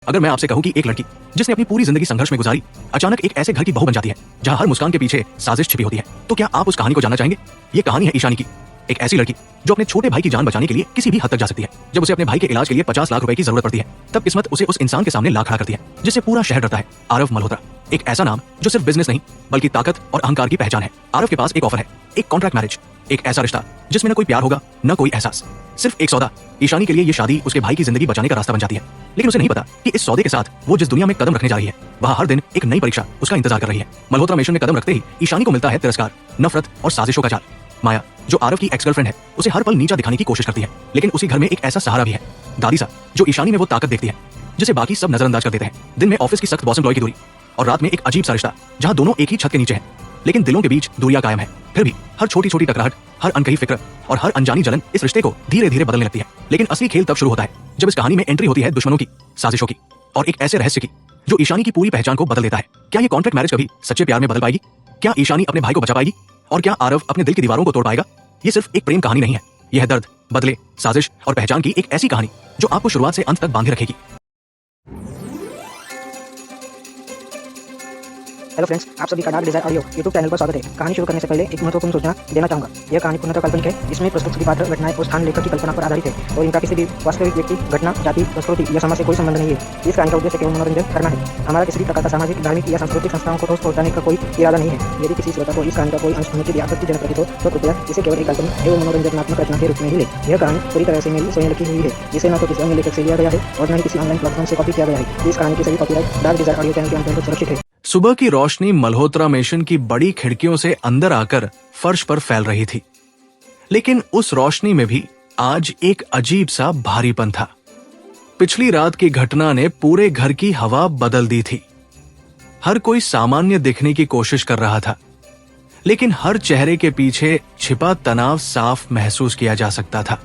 अगर मैं आपसे कहूं कि एक लड़की जिसने अपनी पूरी जिंदगी संघर्ष में गुजारी अचानक एक ऐसे घर की बहू बन जाती है जहां हर मुस्कान के पीछे साजिश छिपी होती है, तो क्या आप उस कहानी को जानना चाहेंगे? ये कहानी है ईशानी की, एक ऐसी लड़की जो अपने छोटे भाई की जान बचाने के लिए किसी भी हद तक जा सकती है। जब उसे अपने भाई के इलाज के लिए 50 लाख रुपए की जरूरत पड़ती है, तब किस्मत उसे उस इंसान के सामने ला खड़ा करती है जिससे पूरा शहर डरता है, आरव मल्होत्रा। एक ऐसा नाम जो सिर्फ बिजनेस नहीं बल्कि ताकत और अहंकार की पहचान है। आरव के पास एक ऑफर है, एक कॉन्ट्रैक्ट मैरिज, एक ऐसा रिश्ता जिसमें न कोई प्यार होगा न कोई एहसास, सिर्फ एक सौदा। ईशानी के लिए ये शादी उसके भाई की जिंदगी बचाने का रास्ता बन जाती है, लेकिन उसे नहीं पता कि इस सौदे के साथ वो जिस दुनिया में कदम रखने जा रही है वहां हर दिन एक नई परीक्षा उसका इंतजार कर रही है। मल्होत्रा मिशन में कदम रखते ही ईशानी को मिलता है तिरस्कार, नफरत और साजिशों का जाल। माया, जो आरव की एक्स गर्लफ्रेंड है, उसे हर पल नीचा दिखाने की कोशिश करती है, लेकिन उसी घर में एक ऐसा सहारा भी है, दादी सा, जो ईशानी में वो ताकत देखती है जिसे बाकी सब नजरअंदाज कर देते हैं। दिन में ऑफिस की सख्त बॉस एम्प्लॉय की दूरी और रात में एक अजीब सा रिश्ता जहां दोनों एक ही छत के नीचे हैं, लेकिन दिलों के बीच दूरियां कायम है। फिर भी हर छोटी छोटी टकराहट, हर अनकही फिक्र और हर अनजानी जलन इस रिश्ते को धीरे धीरे बदलने लगती है। लेकिन असली खेल तब शुरू होता है जब इस कहानी में एंट्री होती है दुश्मनों की, साजिशों की और एक ऐसे रहस्य की जो ईशानी की पूरी पहचान को बदल देता है। क्या ये कॉन्ट्रैक्ट मैरिज कभी सच्चे प्यार में बदल पाएगी? क्या ईशानी अपने भाई को बचा पाएगी? और क्या आरव अपने दिल की दीवारों को तोड़ पाएगा? ये सिर्फ एक प्रेम कहानी नहीं है, यह है दर्द, बदले, साजिश और पहचान की एक ऐसी कहानी जो आपको शुरुआत से अंत तक बांधे रखेगी। हेलो फ्रेंड्स, आप सभी का dark desire audio YouTube channel पर स्वागत है। कहानी शुरू करने से पहले एक महत्वपूर्ण सूचना देना चाहूंगा। यह कहानी पूर्णतः काल्पनिक है। इसमें प्रस्तुत सभी पात्र, घटनाएं और स्थान लेखक की कल्पना पर आधारित है और इनका किसी भी वास्तविक व्यक्ति, घटना, जाति, संस्कृति या समाज से कोई संबंध नहीं है। इस कहानी का उद्देश्य केवल मनोरंजन करना है। हमारा किसी भी प्रकार का सामाजिक, धार्मिक या सांस्कृतिक संस्थाओं को ठोस पहुंचाने का कोई इरादा नहीं है। यदि किसी श्रोता को इस कहानी का कोई अंश सुनने के लिए आपत्तिजनक प्रतीत हो तो कृपया इसे केवल एक काल्पनिक एवं मनोरंजनात्मक रचना के रूप में ही ले। यह कहानी पूरी तरह से मेरी स्वयं लिखी हुई है, जिसे न तो किसी अन्य लेखक से लिया गया है और न ही किसी ऑनलाइन प्लेटफॉर्म से कॉपी किया गया है। इस कहानी की सभी copyright dark desire audio channel के अंतर्गत सुरक्षित है। सुबह की रोशनी मल्होत्रा मिशन की बड़ी खिड़कियों से अंदर आकर फर्श पर फैल रही थी, लेकिन उस रोशनी में भी आज एक अजीब सा भारीपन था। पिछली रात की घटना ने पूरे घर की हवा बदल दी थी। हर कोई सामान्य दिखने की कोशिश कर रहा था, लेकिन हर चेहरे के पीछे छिपा तनाव साफ महसूस किया जा सकता था।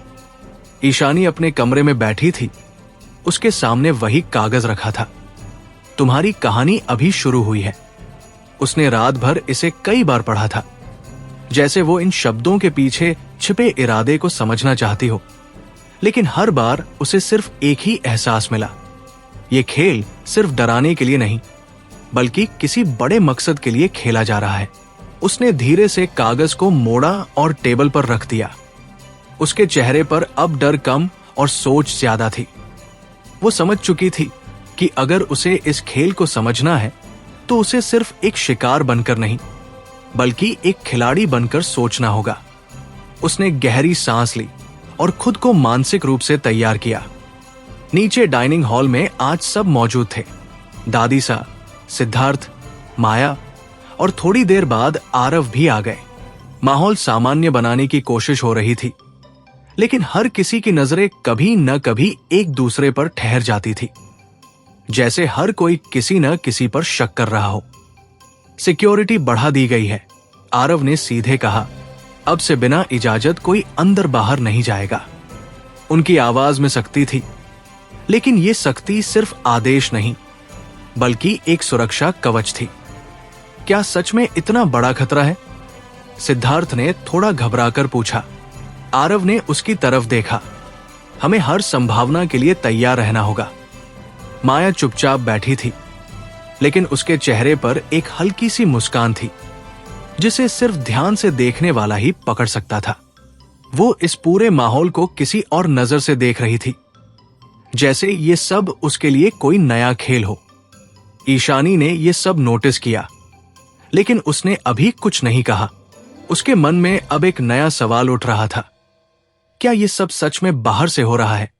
ईशानी अपने कमरे में बैठी थी, उसके सामने वही कागज रखा था। तुम्हारी कहानी अभी शुरू हुई है। उसने रात भर इसे कई बार पढ़ा था, जैसे वो इन शब्दों के पीछे छिपे इरादे को समझना चाहती हो, लेकिन हर बार उसे सिर्फ एक ही एहसास मिला, ये खेल सिर्फ डराने के लिए नहीं बल्कि किसी बड़े मकसद के लिए खेला जा रहा है। उसने धीरे से कागज को मोड़ा और टेबल पर रख दिया। उसके चेहरे पर अब डर कम और सोच ज्यादा थी। वो समझ चुकी थी कि अगर उसे इस खेल को समझना है तो उसे सिर्फ एक शिकार बनकर नहीं बल्कि एक खिलाड़ी बनकर सोचना होगा। उसने गहरी सांस ली और खुद को मानसिक रूप से तैयार किया। नीचे डाइनिंग हॉल में आज सब मौजूद थे, दादी सा, सिद्धार्थ, माया और थोड़ी देर बाद आरव भी आ गए। माहौल सामान्य बनाने की कोशिश हो रही थी, लेकिन हर किसी की नजरें कभी न कभी एक दूसरे पर ठहर जाती थी, जैसे हर कोई किसी न किसी पर शक कर रहा हो। सिक्योरिटी बढ़ा दी गई है, आरव ने सीधे कहा। अब से बिना इजाजत कोई अंदर बाहर नहीं जाएगा। उनकी आवाज में सख्ती थी, लेकिन यह सख्ती सिर्फ आदेश नहीं बल्कि एक सुरक्षा कवच थी। क्या सच में इतना बड़ा खतरा है? सिद्धार्थ ने थोड़ा घबराकर पूछा। आरव ने उसकी तरफ देखा। हमें हर संभावना के लिए तैयार रहना होगा। माया चुपचाप बैठी थी, लेकिन उसके चेहरे पर एक हल्की सी मुस्कान थी जिसे सिर्फ ध्यान से देखने वाला ही पकड़ सकता था। वो इस पूरे माहौल को किसी और नजर से देख रही थी, जैसे ये सब उसके लिए कोई नया खेल हो। ईशानी ने ये सब नोटिस किया, लेकिन उसने अभी कुछ नहीं कहा। उसके मन में अब एक नया सवाल उठ रहा था, क्या ये सब सच में बाहर से हो रहा है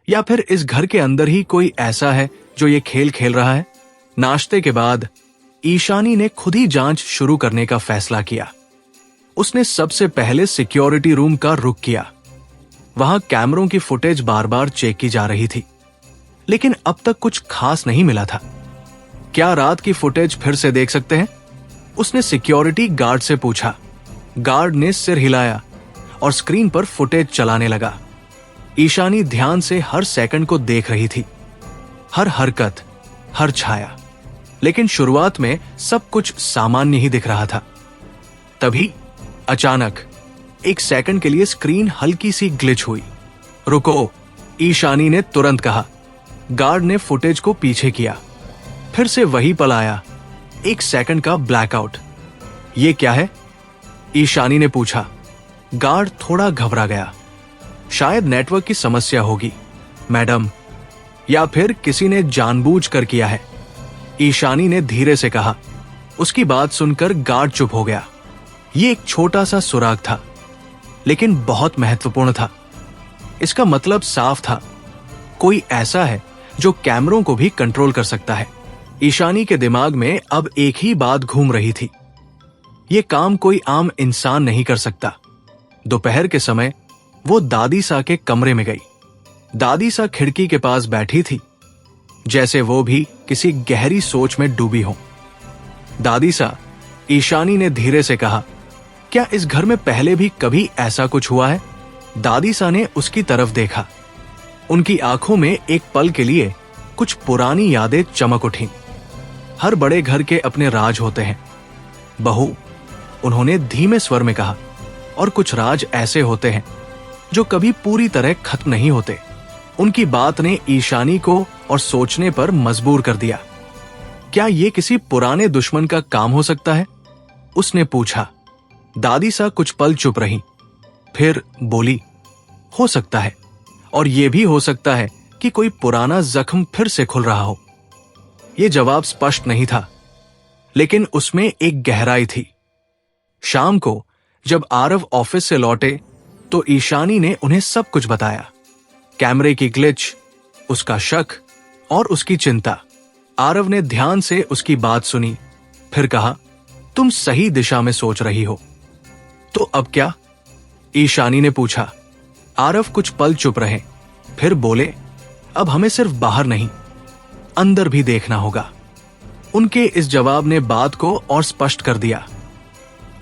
या फिर इस घर के अंदर ही कोई ऐसा है जो ये खेल खेल रहा है? नाश्ते के बाद ईशानी ने खुद ही जांच शुरू करने का फैसला किया। उसने सबसे पहले सिक्योरिटी रूम का रुख किया। वहां कैमरों की फुटेज बार बार चेक की जा रही थी, लेकिन अब तक कुछ खास नहीं मिला था। क्या रात की फुटेज फिर से देख सकते हैं? उसने सिक्योरिटी गार्ड से पूछा। गार्ड ने सिर हिलाया और स्क्रीन पर फुटेज चलाने लगा। ईशानी ध्यान से हर सेकंड को देख रही थी, हर हरकत, हर छाया, लेकिन शुरुआत में सब कुछ सामान्य ही दिख रहा था। तभी अचानक एक सेकंड के लिए स्क्रीन हल्की सी ग्लिच हुई। रुको, ईशानी ने तुरंत कहा। गार्ड ने फुटेज को पीछे किया। फिर से वही पल आया, 1 सेकंड का ब्लैकआउट। ये क्या है? ईशानी ने पूछा। गार्ड थोड़ा घबरा गया। शायद नेटवर्क की समस्या होगी मैडम, या फिर किसी ने जानबूझकर किया है, ईशानी ने धीरे से कहा। उसकी बात सुनकर गार्ड चुप हो गया। ये एक छोटा सा सुराग था, लेकिन बहुत महत्वपूर्ण था। इसका मतलब साफ था, कोई ऐसा है जो कैमरों को भी कंट्रोल कर सकता है। ईशानी के दिमाग में अब एक ही बात घूम रही थी, ये काम कोई आम इंसान नहीं कर सकता। दोपहर के समय वो दादी सा के कमरे में गई। दादी सा खिड़की के पास बैठी थी, जैसे वो भी किसी गहरी सोच में डूबी हो। दादी सा, ईशानी ने धीरे से कहा, क्या इस घर में पहले भी कभी ऐसा कुछ हुआ है? दादी सा ने उसकी तरफ देखा। उनकी आंखों में एक पल के लिए कुछ पुरानी यादें चमक उठीं। हर बड़े घर के अपने राज होते हैं बहू, उन्होंने धीमे स्वर में कहा, और कुछ राज ऐसे होते हैं जो कभी पूरी तरह खत्म नहीं होते। उनकी बात ने ईशानी को और सोचने पर मजबूर कर दिया। क्या ये किसी पुराने दुश्मन का काम हो सकता है? उसने पूछा। दादी सा कुछ पल चुप रही, फिर बोली, हो सकता है, और यह भी हो सकता है कि कोई पुराना जख्म फिर से खुल रहा हो। यह जवाब स्पष्ट नहीं था, लेकिन उसमें एक गहराई थी। शाम को जब आरव ऑफिस से लौटे तो ईशानी ने उन्हें सब कुछ बताया, कैमरे की ग्लिच, उसका शक और उसकी चिंता। आरव ने ध्यान से उसकी बात सुनी, फिर कहा, तुम सही दिशा में सोच रही हो। तो अब क्या? ईशानी ने पूछा। आरव कुछ पल चुप रहे, फिर बोले, अब हमें सिर्फ बाहर नहीं, अंदर भी देखना होगा। उनके इस जवाब ने बात को और स्पष्ट कर दिया।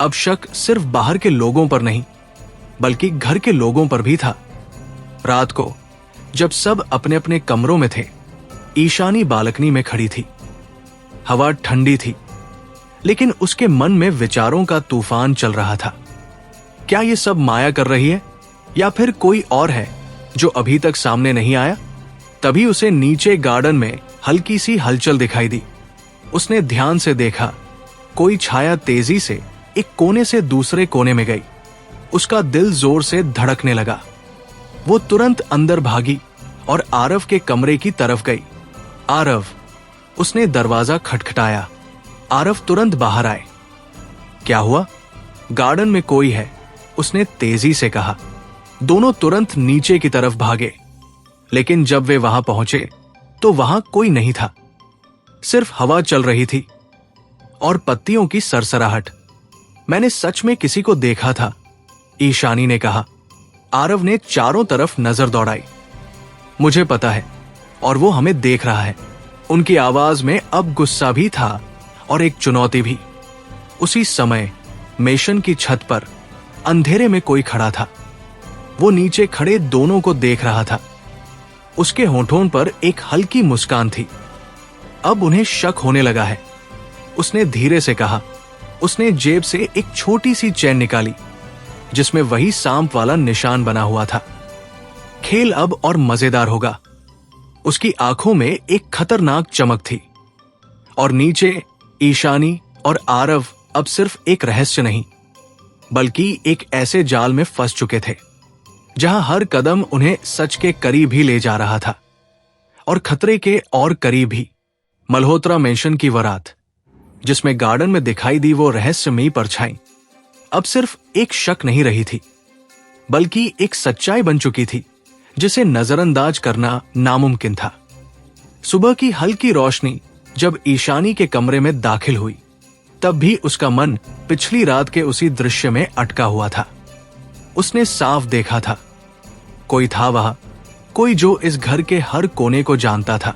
अब शक सिर्फ बाहर के लोगों पर नहीं, बल्कि घर के लोगों पर भी था। रात को जब सब अपने अपने कमरों में थे, ईशानी बालकनी में खड़ी थी। हवा ठंडी थी, लेकिन उसके मन में विचारों का तूफान चल रहा था। क्या ये सब माया कर रही है, या फिर कोई और है जो अभी तक सामने नहीं आया? तभी उसे नीचे गार्डन में हल्की सी हलचल दिखाई दी। उसने ध्यान से देखा, कोई छाया तेजी से एक कोने से दूसरे कोने में गई। उसका दिल जोर से धड़कने लगा। वो तुरंत अंदर भागी और आरव के कमरे की तरफ गई। आरव, उसने दरवाजा खटखटाया। आरव तुरंत बाहर आए। क्या हुआ? गार्डन में कोई है, उसने तेजी से कहा। दोनों तुरंत नीचे की तरफ भागे, लेकिन जब वे वहां पहुंचे तो वहां कोई नहीं था। सिर्फ हवा चल रही थी और पत्तियों की सरसराहट। मैंने सच में किसी को देखा था, ईशानी ने कहा। आरव ने चारों तरफ नजर दौड़ाई। मुझे पता है, और वो हमें देख रहा है। उनकी आवाज में अब गुस्सा भी था और एक चुनौती भी। उसी समय मेशन की छत पर अंधेरे में कोई खड़ा था। वो नीचे खड़े दोनों को देख रहा था। उसके होठों पर एक हल्की मुस्कान थी। अब उन्हें शक होने लगा है। उसने धीरे से कहा। उसने जेब से एक छोटी सी चेन निकाली, जिसमें वही सांप वाला निशान बना हुआ था। खेल अब और मजेदार होगा। उसकी आंखों में एक खतरनाक चमक थी। और नीचे ईशानी और आरव अब सिर्फ एक रहस्य नहीं, बल्कि एक ऐसे जाल में फंस चुके थे जहां हर कदम उन्हें सच के करीब ही ले जा रहा था, और खतरे के और करीब ही। मल्होत्रा मेंशन की वरात, जिसमें गार्डन में दिखाई दी वो रहस्यमयी परछाई, अब सिर्फ एक शक नहीं रही थी, बल्कि एक सच्चाई बन चुकी थी जिसे नजरअंदाज करना नामुमकिन था। सुबह की हल्की रोशनी जब ईशानी के कमरे में दाखिल हुई, तब भी उसका मन पिछली रात के उसी दृश्य में अटका हुआ था। उसने साफ देखा था, कोई था वहां, कोई जो इस घर के हर कोने को जानता था,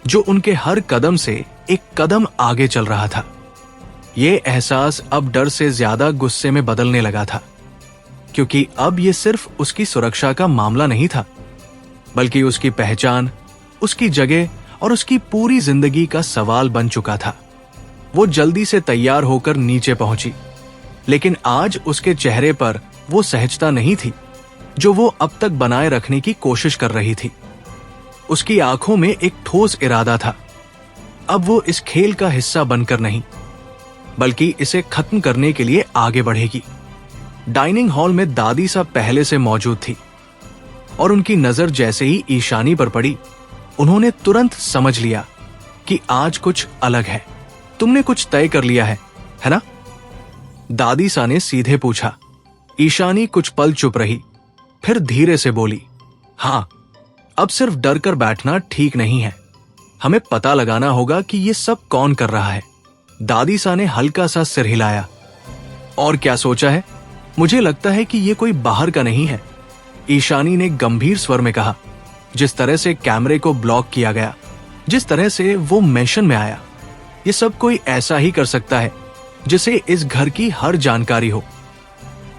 जो उनके हर कदम से एक कदम आगे चल रहा था। ये एहसास अब डर से ज्यादा गुस्से में बदलने लगा था, क्योंकि अब ये सिर्फ उसकी सुरक्षा का मामला नहीं था, बल्कि उसकी पहचान, उसकी जगह और उसकी पूरी जिंदगी का सवाल बन चुका था। वो जल्दी से तैयार होकर नीचे पहुंची, लेकिन आज उसके चेहरे पर वो सहजता नहीं थी जो वो अब तक बनाए रखने की कोशिश कर रही थी। उसकी आंखों में एक ठोस इरादा था। अब वो इस खेल का हिस्सा बनकर नहीं, बल्कि इसे खत्म करने के लिए आगे बढ़ेगी। डाइनिंग हॉल में दादी साहब पहले से मौजूद थी और उनकी नजर जैसे ही ईशानी पर पड़ी, उन्होंने तुरंत समझ लिया कि आज कुछ अलग है। तुमने कुछ तय कर लिया है ना? दादी सा ने सीधे पूछा। ईशानी कुछ पल चुप रही, फिर धीरे से बोली, हाँ, अब सिर्फ डर कर बैठना ठीक नहीं है। हमें पता लगाना होगा कि ये सब कौन कर रहा है। दादी सा ने हल्का सा सिर हिलाया। और क्या सोचा है? मुझे लगता है कि ये कोई बाहर का नहीं है, ईशानी ने गंभीर स्वर में कहा। जिस तरह से कैमरे को ब्लॉक किया गया, जिस तरह से वो मेंशन में आया, ये सब कोई ऐसा ही कर सकता है जिसे इस घर की हर जानकारी हो।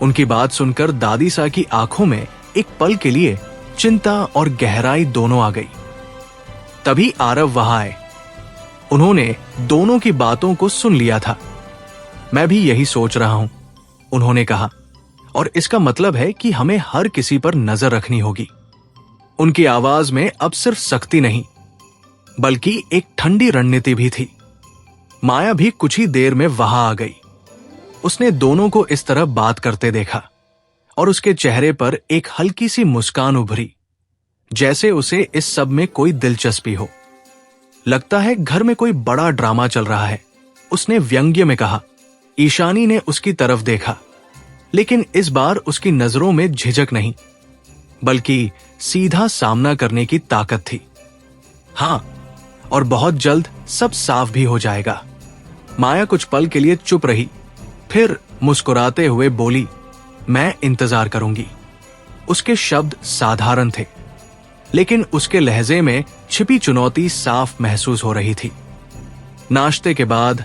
उनकी बात सुनकर दादी सा की आंखों में एक पल के लिए चिंता और गहराई दोनों आ गई। तभी आरव वहां आए। उन्होंने दोनों की बातों को सुन लिया था। मैं भी यही सोच रहा हूं, उन्होंने कहा, और इसका मतलब है कि हमें हर किसी पर नजर रखनी होगी। उनकी आवाज में अब सिर्फ सख्ती नहीं, बल्कि एक ठंडी रणनीति भी थी। माया भी कुछ ही देर में वहां आ गई। उसने दोनों को इस तरह बात करते देखा और उसके चेहरे पर एक हल्की सी मुस्कान उभरी, जैसे उसे इस सब में कोई दिलचस्पी हो। लगता है घर में कोई बड़ा ड्रामा चल रहा है, उसने व्यंग्य में कहा। ईशानी ने उसकी तरफ देखा, लेकिन इस बार उसकी नजरों में झिझक नहीं, बल्कि सीधा सामना करने की ताकत थी। हां, और बहुत जल्द सब साफ भी हो जाएगा। माया कुछ पल के लिए चुप रही, फिर मुस्कुराते हुए बोली, मैं इंतजार करूंगी। उसके शब्द साधारण थे, लेकिन उसके लहजे में छिपी चुनौती साफ महसूस हो रही थी। नाश्ते के बाद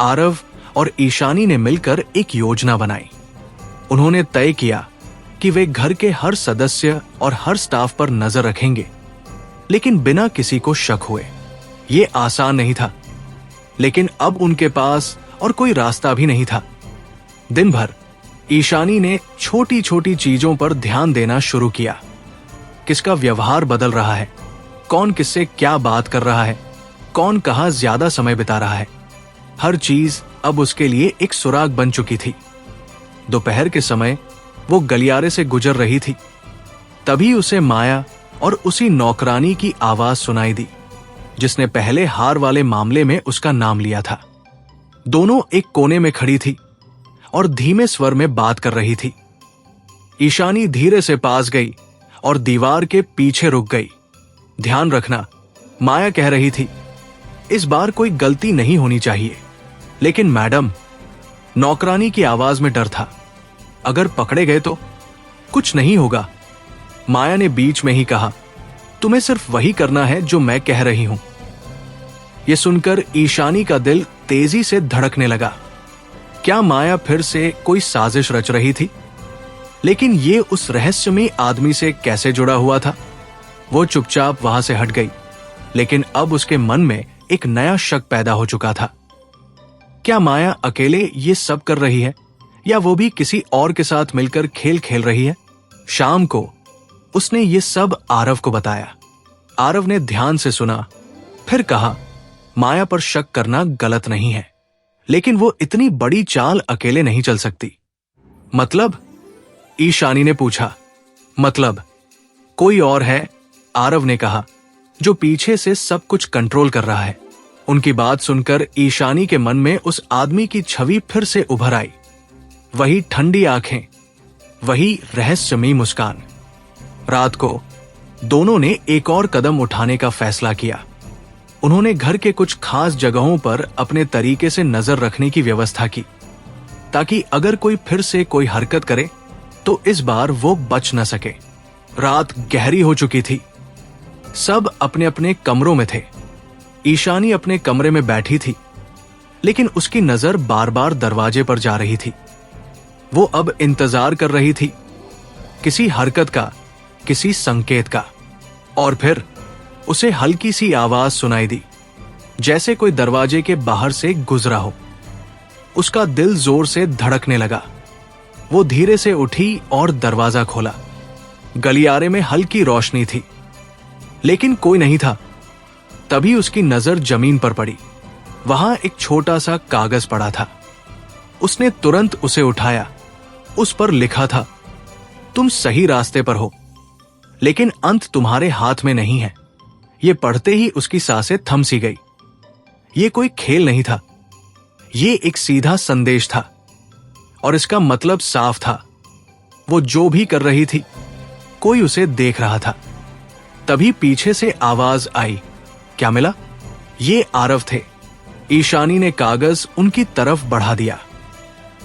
आरव और ईशानी ने मिलकर एक योजना बनाई। उन्होंने तय किया कि वे घर के हर सदस्य और हर स्टाफ पर नजर रखेंगे, लेकिन बिना किसी को शक हुए। ये आसान नहीं था, लेकिन अब उनके पास और कोई रास्ता भी नहीं था। दिन भर ईशानी ने छोटी छोटी चीजों पर ध्यान देना शुरू किया। किसका व्यवहार बदल रहा है, कौन किससे क्या बात कर रहा है, कौन कहां ज्यादा समय बिता रहा है। हर चीज अब उसके लिए एक सुराग बन चुकी थी। दोपहर के समय वो गलियारे से गुजर रही थी, तभी उसे माया और उसी नौकरानी की आवाज सुनाई दी, जिसने पहले हार वाले मामले में उसका नाम लिया था। दोनों एक कोने में खड़ी थी और धीमे स्वर में बात कर रही थी। ईशानी धीरे से पास गई और दीवार के पीछे रुक गई। ध्यान रखना, माया कह रही थी, इस बार कोई गलती नहीं होनी चाहिए। लेकिन मैडम, नौकरानी की आवाज में डर था, अगर पकड़े गए तो कुछ नहीं होगा। माया ने बीच में ही कहा, तुम्हें सिर्फ वही करना है जो मैं कह रही हूं। यह सुनकर ईशानी का दिल तेजी से धड़कने लगा। क्या माया फिर से कोई साजिश रच रही थी? लेकिन ये उस रहस्यमयी आदमी से कैसे जुड़ा हुआ था? वो चुपचाप वहां से हट गई, लेकिन अब उसके मन में एक नया शक पैदा हो चुका था। क्या माया अकेले ये सब कर रही है, या वो भी किसी और के साथ मिलकर खेल खेल रही है? शाम को उसने ये सब आरव को बताया। आरव ने ध्यान से सुना, फिर कहा, माया पर शक करना गलत नहीं है, लेकिन वो इतनी बड़ी चाल अकेले नहीं चल सकती। मतलब? ईशानी ने पूछा। मतलब कोई और है, आरव ने कहा, जो पीछे से सब कुछ कंट्रोल कर रहा है। उनकी बात सुनकर ईशानी के मन में उस आदमी की छवि फिर से उभर आई। वही ठंडी आंखें, वही रहस्यमयी मुस्कान। रात को दोनों ने एक और कदम उठाने का फैसला किया। उन्होंने घर के कुछ खास जगहों पर अपने तरीके से नजर रखने की व्यवस्था की, ताकि अगर कोई फिर से कोई हरकत करे तो इस बार वो बच न सके। रात गहरी हो चुकी थी। सब अपने अपने कमरों में थे। ईशानी अपने कमरे में बैठी थी, लेकिन उसकी नजर बार बार दरवाजे पर जा रही थी। वो अब इंतजार कर रही थी, किसी हरकत का, किसी संकेत का। और फिर उसे हल्की सी आवाज सुनाई दी, जैसे कोई दरवाजे के बाहर से गुजरा हो। उसका दिल जोर से धड़कने लगा। वो धीरे से उठी और दरवाजा खोला। गलियारे में हल्की रोशनी थी। लेकिन कोई नहीं था। तभी उसकी नजर जमीन पर पड़ी। वहां एक छोटा सा कागज पड़ा था। उसने तुरंत उसे उठाया। उस पर लिखा था, तुम सही रास्ते पर हो, लेकिन अंत तुम्हारे हाथ में नहीं है। ये पढ़ते ही उसकी सांसें थम सी गई। ये कोई खेल नहीं था, ये एक सीधा संदेश था, और इसका मतलब साफ था। वो जो भी कर रही थी, कोई उसे देख रहा था। तभी पीछे से आवाज आई। क्या मिला? ये आरव थे। ईशानी ने कागज उनकी तरफ बढ़ा दिया।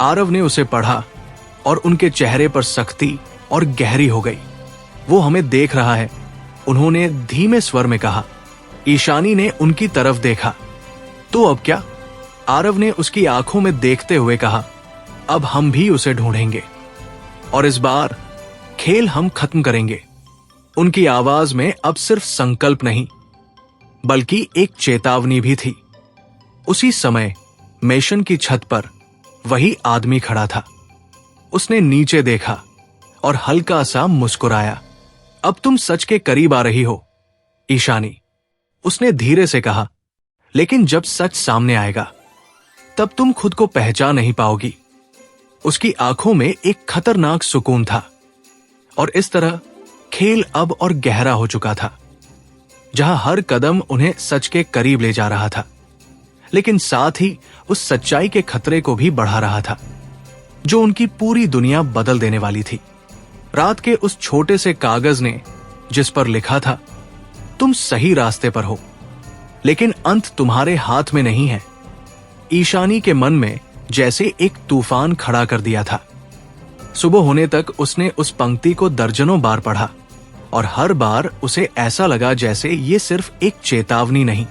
आरव ने उसे पढ़ा और उनके चेहरे पर सख्ती और गहरी हो गई। वो हमें देख रहा है, उन्होंने धीमे स्वर में कहा। ईशानी ने उनकी तरफ देखा। तो अब क्या? आरव ने उसकी आंखों में देखते हुए कहा, अब हम भी उसे ढूंढेंगे, और इस बार खेल हम खत्म करेंगे। उनकी आवाज में अब सिर्फ संकल्प नहीं, बल्कि एक चेतावनी भी थी। उसी समय मेशन की छत पर वही आदमी खड़ा था। उसने नीचे देखा और हल्का सा मुस्कुराया। अब तुम सच के करीब आ रही हो, ईशानी, उसने धीरे से कहा। लेकिन जब सच सामने आएगा, तब तुम खुद को पहचान नहीं पाओगी। उसकी आंखों में एक खतरनाक सुकून था, और इस तरह खेल अब और गहरा हो चुका था, जहां हर कदम उन्हें सच के करीब ले जा रहा था, लेकिन साथ ही उस सच्चाई के खतरे को भी बढ़ा रहा था, जो उनकी पूरी दुनिया बदल देने वाली थी। रात के उस छोटे से कागज ने, जिस पर लिखा था, तुम सही रास्ते पर हो, लेकिन अंत तुम्हारे हाथ में नहीं है, ईशानी के मन में जैसे एक तूफान खड़ा कर दिया था। सुबह होने तक उसने उस पंक्ति को दर्जनों बार पढ़ा, और हर बार उसे ऐसा लगा जैसे ये सिर्फ एक चेतावनी नहीं,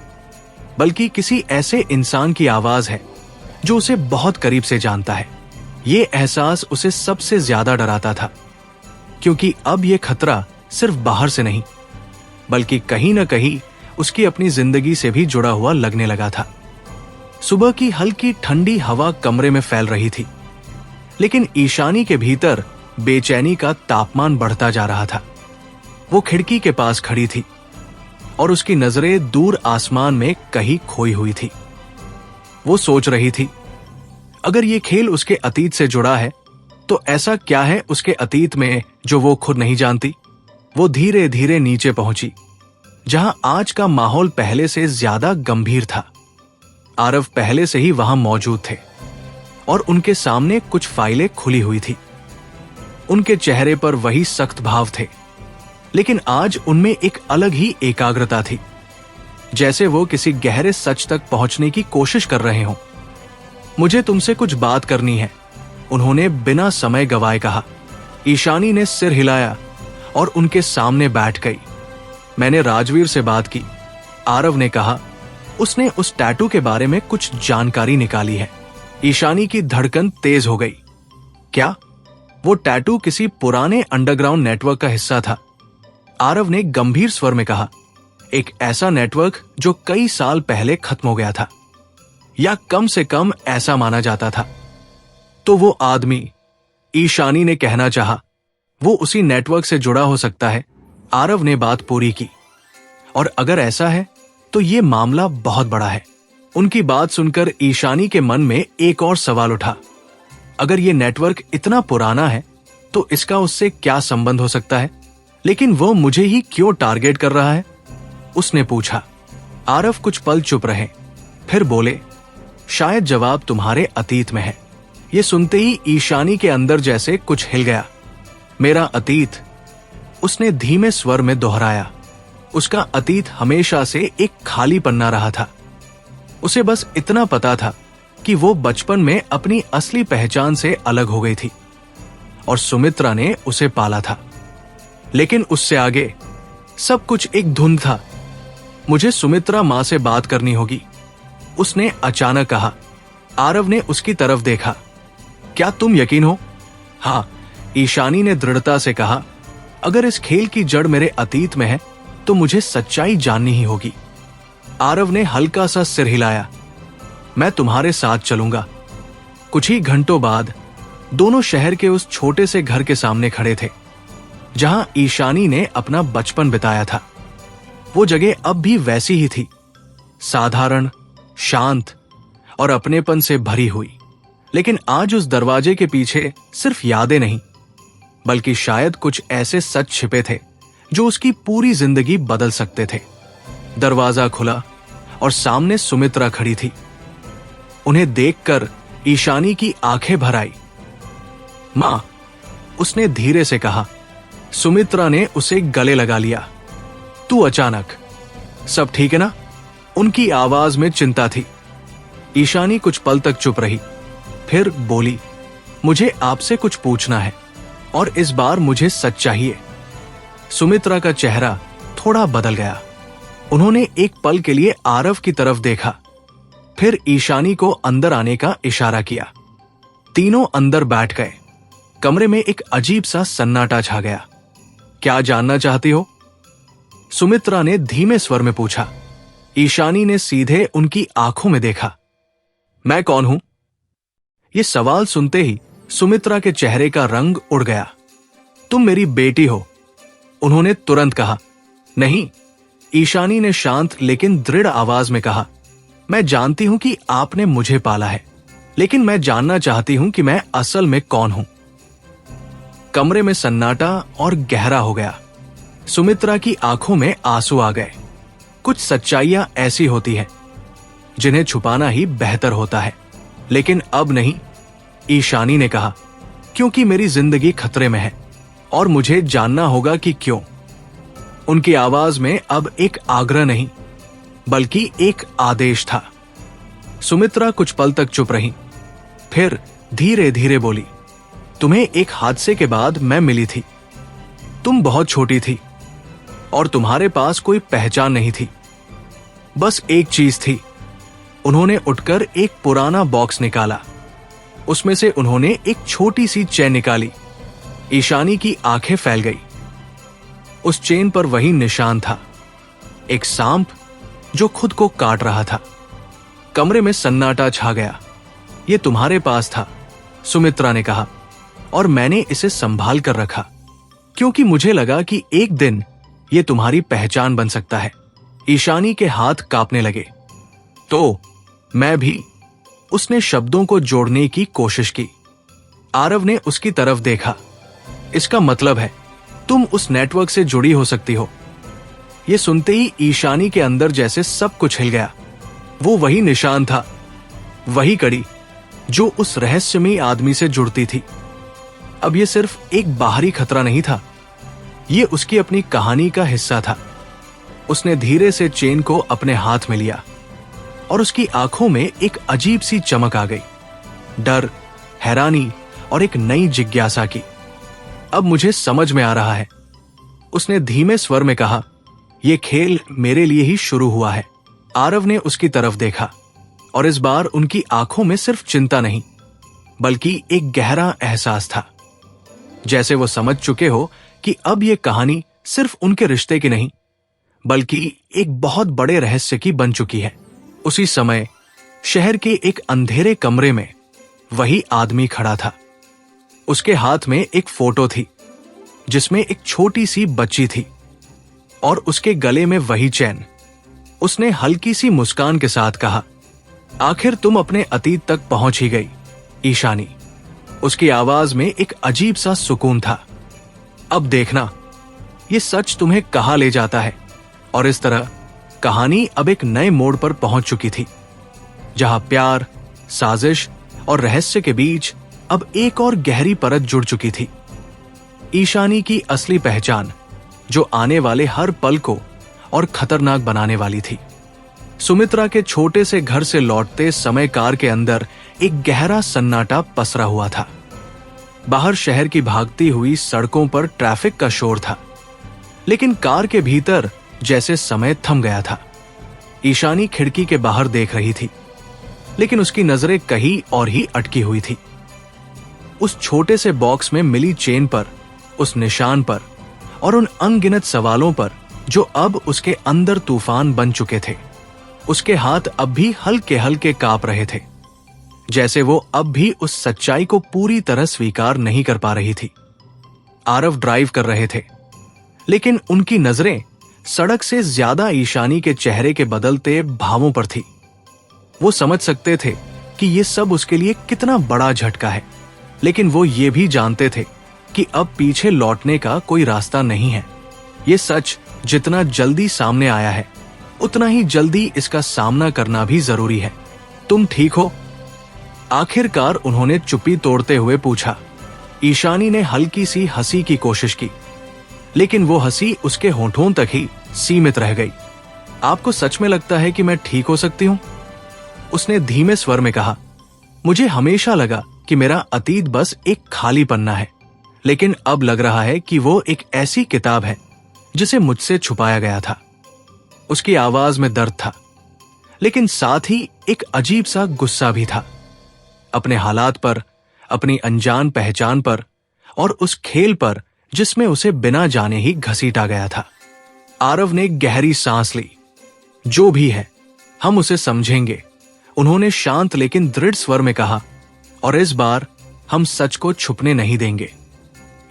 बल्कि किसी ऐसे इंसान की आवाज है जो उसे बहुत करीब से जानता है। ये एहसास उसे सबसे ज्यादा डराता था, क्योंकि अब ये खतरा सिर्फ बाहर से नहीं, बल्कि कहीं ना कहीं उसकी अपनी जिंदगी से भी जुड़ा हुआ लगने लगा था। सुबह की हल्की ठंडी हवा कमरे में फैल रही थी, लेकिन ईशानी के भीतर बेचैनी का तापमान बढ़ता जा रहा था। वो खिड़की के पास खड़ी थी, और उसकी नजरें दूर आसमान में कहीं खोई हुई थी। वो सोच रही थी, अगर ये खेल उसके अतीत से जुड़ा है, तो ऐसा क्या है उसके अतीत में जो वो खुद नहीं जानती। वो धीरे धीरे नीचे पहुंची, जहां आज का माहौल पहले से ज्यादा गंभीर था। आरव पहले से ही वहां मौजूद थे, और उनके सामने कुछ फाइलें खुली हुई थी। उनके चेहरे पर वही सख्त भाव थे, लेकिन आज उनमें एक अलग ही एकाग्रता थी, जैसे वो किसी गहरे सच तक पहुंचने की कोशिश कर रहे हों। मुझे तुमसे कुछ बात करनी है, उन्होंने बिना समय गवाए कहा। ईशानी ने सिर हिलाया और उनके सामने बैठ गई। मैंने राजवीर से बात की, आरव ने कहा। उसने उस टैटू के बारे में कुछ जानकारी निकाली है। ईशानी की धड़कन तेज हो गई। क्या? वो टैटू किसी पुराने अंडरग्राउंड नेटवर्क का हिस्सा था, आरव ने गंभीर स्वर में कहा। एक ऐसा नेटवर्क जो कई साल पहले खत्म हो गया था, या कम से कम ऐसा माना जाता था। तो वो आदमी, ईशानी ने कहना चाहा, वो उसी नेटवर्क से जुड़ा हो सकता है। आरव ने बात पूरी की। और अगर ऐसा है तो ये मामला बहुत बड़ा है। उनकी बात सुनकर ईशानी के मन में एक और सवाल उठा। अगर ये नेटवर्क इतना पुराना है तो इसका उससे क्या संबंध हो सकता है? लेकिन वो मुझे ही क्यों टारगेट कर रहा है? उसने पूछा। आरव कुछ पल चुप रहे, फिर बोले, शायद जवाब तुम्हारे अतीत में है। ये सुनते ही ईशानी के अंदर जैसे कुछ हिल गया। मेरा अतीत, उसने धीमे स्वर में दोहराया। उसका अतीत हमेशा से एक खाली पन्ना रहा था। उसे बस इतना पता था कि वो बचपन में अपनी असली पहचान से अलग हो गई थी, और सुमित्रा ने उसे पाला था। लेकिन उससे आगे सब कुछ एक धुंध था। मुझे सुमित्रा मां से बात करनी होगी, उसने अचानक कहा। आरव ने उसकी तरफ देखा। क्या तुम यकीन हो? हाँ, ईशानी ने दृढ़ता से कहा। अगर इस खेल की जड़ मेरे अतीत में है तो मुझे सच्चाई जाननी ही होगी। आरव ने हल्का सा सिर हिलाया। मैं तुम्हारे साथ चलूंगा। कुछ ही घंटों बाद दोनों शहर के उस छोटे से घर के सामने खड़े थे, जहां ईशानी ने अपना बचपन बिताया था। वो जगह अब भी वैसी ही थी, साधारण, शांत और अपनेपन से भरी हुई। लेकिन आज उस दरवाजे के पीछे सिर्फ यादें नहीं, बल्कि शायद कुछ ऐसे सच छिपे थे जो उसकी पूरी जिंदगी बदल सकते थे। दरवाजा खुला और सामने सुमित्रा खड़ी थी। उन्हें देखकर ईशानी की आंखें भर आई। मां, उसने धीरे से कहा। सुमित्रा ने उसे गले लगा लिया। तू अचानक, सब ठीक है ना? उनकी आवाज में चिंता थी। ईशानी कुछ पल तक चुप रही, फिर बोली, मुझे आपसे कुछ पूछना है और इस बार मुझे सच चाहिए। सुमित्रा का चेहरा थोड़ा बदल गया। उन्होंने एक पल के लिए आरव की तरफ देखा, फिर ईशानी को अंदर आने का इशारा किया। तीनों अंदर बैठ गए। कमरे में एक अजीब सा सन्नाटा छा गया। क्या जानना चाहती हो? सुमित्रा ने धीमे स्वर में पूछा। ईशानी ने सीधे उनकी आंखों में देखा। मैं कौन हूं? यह सवाल सुनते ही सुमित्रा के चेहरे का रंग उड़ गया। तुम मेरी बेटी हो, उन्होंने तुरंत कहा। नहीं, ईशानी ने शांत लेकिन दृढ़ आवाज में कहा। मैं जानती हूं कि आपने मुझे पाला है, लेकिन मैं जानना चाहती हूं कि मैं असल में कौन हूं। कमरे में सन्नाटा और गहरा हो गया। सुमित्रा की आंखों में आंसू आ गए। कुछ सच्चाइयां ऐसी होती हैं जिन्हें छुपाना ही बेहतर होता है, लेकिन अब नहीं, ईशानी ने कहा, क्योंकि मेरी जिंदगी खतरे में है और मुझे जानना होगा कि क्यों। उनकी आवाज में अब एक आग्रह नहीं, बल्कि एक आदेश था। सुमित्रा कुछ पल तक चुप रही, फिर धीरे धीरे बोली, तुम्हें एक हादसे के बाद मैं मिली थी। तुम बहुत छोटी थी और तुम्हारे पास कोई पहचान नहीं थी, बस एक चीज थी। उन्होंने उठकर एक पुराना बॉक्स निकाला। उसमें से उन्होंने एक छोटी सी चेन निकाली। ईशानी की आंखें फैल गई। उस चेन पर वही निशान था, एक सांप जो खुद को काट रहा था। कमरे में सन्नाटा छा गया। यह तुम्हारे पास था, सुमित्रा ने कहा, और मैंने इसे संभाल कर रखा क्योंकि मुझे लगा कि एक दिन यह तुम्हारी पहचान बन सकता है। ईशानी के हाथ कांपने लगे। तो मैं भी, उसने शब्दों को जोड़ने की कोशिश की। आरव ने उसकी तरफ देखा। इसका मतलब है तुम उस नेटवर्क से जुड़ी हो सकती हो। यह सुनते ही ईशानी के अंदर जैसे सब कुछ हिल गया। वो वही निशान था, वही कड़ी जो उस रहस्यमयी आदमी से जुड़ती थी। अब यह सिर्फ एक बाहरी खतरा नहीं था, यह उसकी अपनी कहानी का हिस्सा था। उसने धीरे से चेन को अपने हाथ में लिया और उसकी आंखों में एक अजीब सी चमक आ गई, डर, हैरानी और एक नई जिज्ञासा की। अब मुझे समझ में आ रहा है, उसने धीमे स्वर में कहा। यह खेल मेरे लिए ही शुरू हुआ है। आरव ने उसकी तरफ देखा और इस बार उनकी आंखों में सिर्फ चिंता नहीं, बल्कि एक गहरा एहसास था, जैसे वो समझ चुके हो कि अब यह कहानी सिर्फ उनके रिश्ते की नहीं, बल्कि एक बहुत बड़े रहस्य की बन चुकी है। उसी समय शहर के एक अंधेरे कमरे में वही आदमी खड़ा था। उसके हाथ में एक फोटो थी जिसमें एक छोटी सी बच्ची थी और उसके गले में वही चैन। उसने हल्की सी मुस्कान के साथ कहा, आखिर तुम अपने अतीत तक पहुंच ही गई, ईशानी। उसकी आवाज में एक अजीब सा सुकून था। अब देखना, यह सच तुम्हें कहां ले जाता है। और इस तरह कहानी अब एक नए मोड़ पर पहुंच चुकी थी, जहां प्यार, साजिश और रहस्य के बीच अब एक और गहरी परत जुड़ चुकी थी। ईशानी की असली पहचान, जो आने वाले हर पल को और खतरनाक बनाने वाली थी। सुमित्रा के छोटे से घर से लौटते समय कार के अंदर एक गहरा सन्नाटा पसरा हुआ था। बाहर शहर की भागती हुई सड़कों पर ट्रैफिक का शोर था, लेकिन कार के भीतर जैसे समय थम गया था। ईशानी खिड़की के बाहर देख रही थी, लेकिन उसकी नजरें कहीं और ही अटकी हुई थी। उस छोटे से बॉक्स में मिली चेन पर, उस निशान पर और उन अनगिनत सवालों पर जो अब उसके अंदर तूफान बन चुके थे। उसके हाथ अब भी हल्के हल्के कांप रहे थे, जैसे वो अब भी उस सच्चाई को पूरी तरह स्वीकार नहीं कर पा रही थी। आरव ड्राइव कर रहे थे, लेकिन उनकी नजरें सड़क से ज्यादा ईशानी के चेहरे के बदलते भावों पर थी। वो समझ सकते थे कि ये सब उसके लिए कितना बड़ा झटका है, लेकिन वो ये भी जानते थे कि अब पीछे लौटने का कोई रास्ता नहीं है। ये सच जितना जल्दी सामने आया है, उतना ही जल्दी इसका सामना करना भी जरूरी है। तुम ठीक हो? आखिरकार उन्होंने चुप्पी तोड़ते हुए पूछा। ईशानी ने हल्की सी हंसी की कोशिश की, लेकिन वो हंसी उसके होंठों तक ही सीमित रह गई। आपको सच में लगता है कि मैं ठीक हो सकती हूं? उसने धीमे स्वर में कहा। मुझे हमेशा लगा कि मेरा अतीत बस एक खाली पन्ना है, लेकिन अब लग रहा है कि वो एक ऐसी किताब है जिसे मुझसे छुपाया गया था। उसकी आवाज में दर्द था, लेकिन साथ ही एक अजीब सा गुस्सा भी था, अपने हालात पर, अपनी अनजान पहचान पर और उस खेल पर जिसमें उसे बिना जाने ही घसीटा गया था। आरव ने गहरी सांस ली। जो भी है, हम उसे समझेंगे, उन्होंने शांत लेकिन दृढ़ स्वर में कहा, और इस बार हम सच को छुपने नहीं देंगे।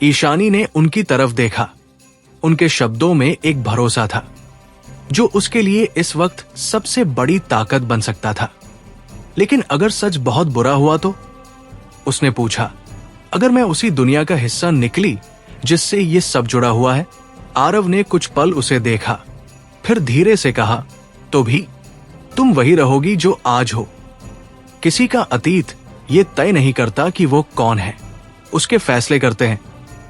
ईशानी ने उनकी तरफ देखा। उनके शब्दों में एक भरोसा था जो उसके लिए इस वक्त सबसे बड़ी ताकत बन सकता था। लेकिन अगर सच बहुत बुरा हुआ तो? उसने पूछा। अगर मैं उसी दुनिया का हिस्सा निकली जिससे ये सब जुड़ा हुआ है? आरव ने कुछ पल उसे देखा, फिर धीरे से कहा, तो भी तुम वही रहोगी जो आज हो। किसी का अतीत ये तय नहीं करता कि वो कौन है, उसके फैसले करते हैं।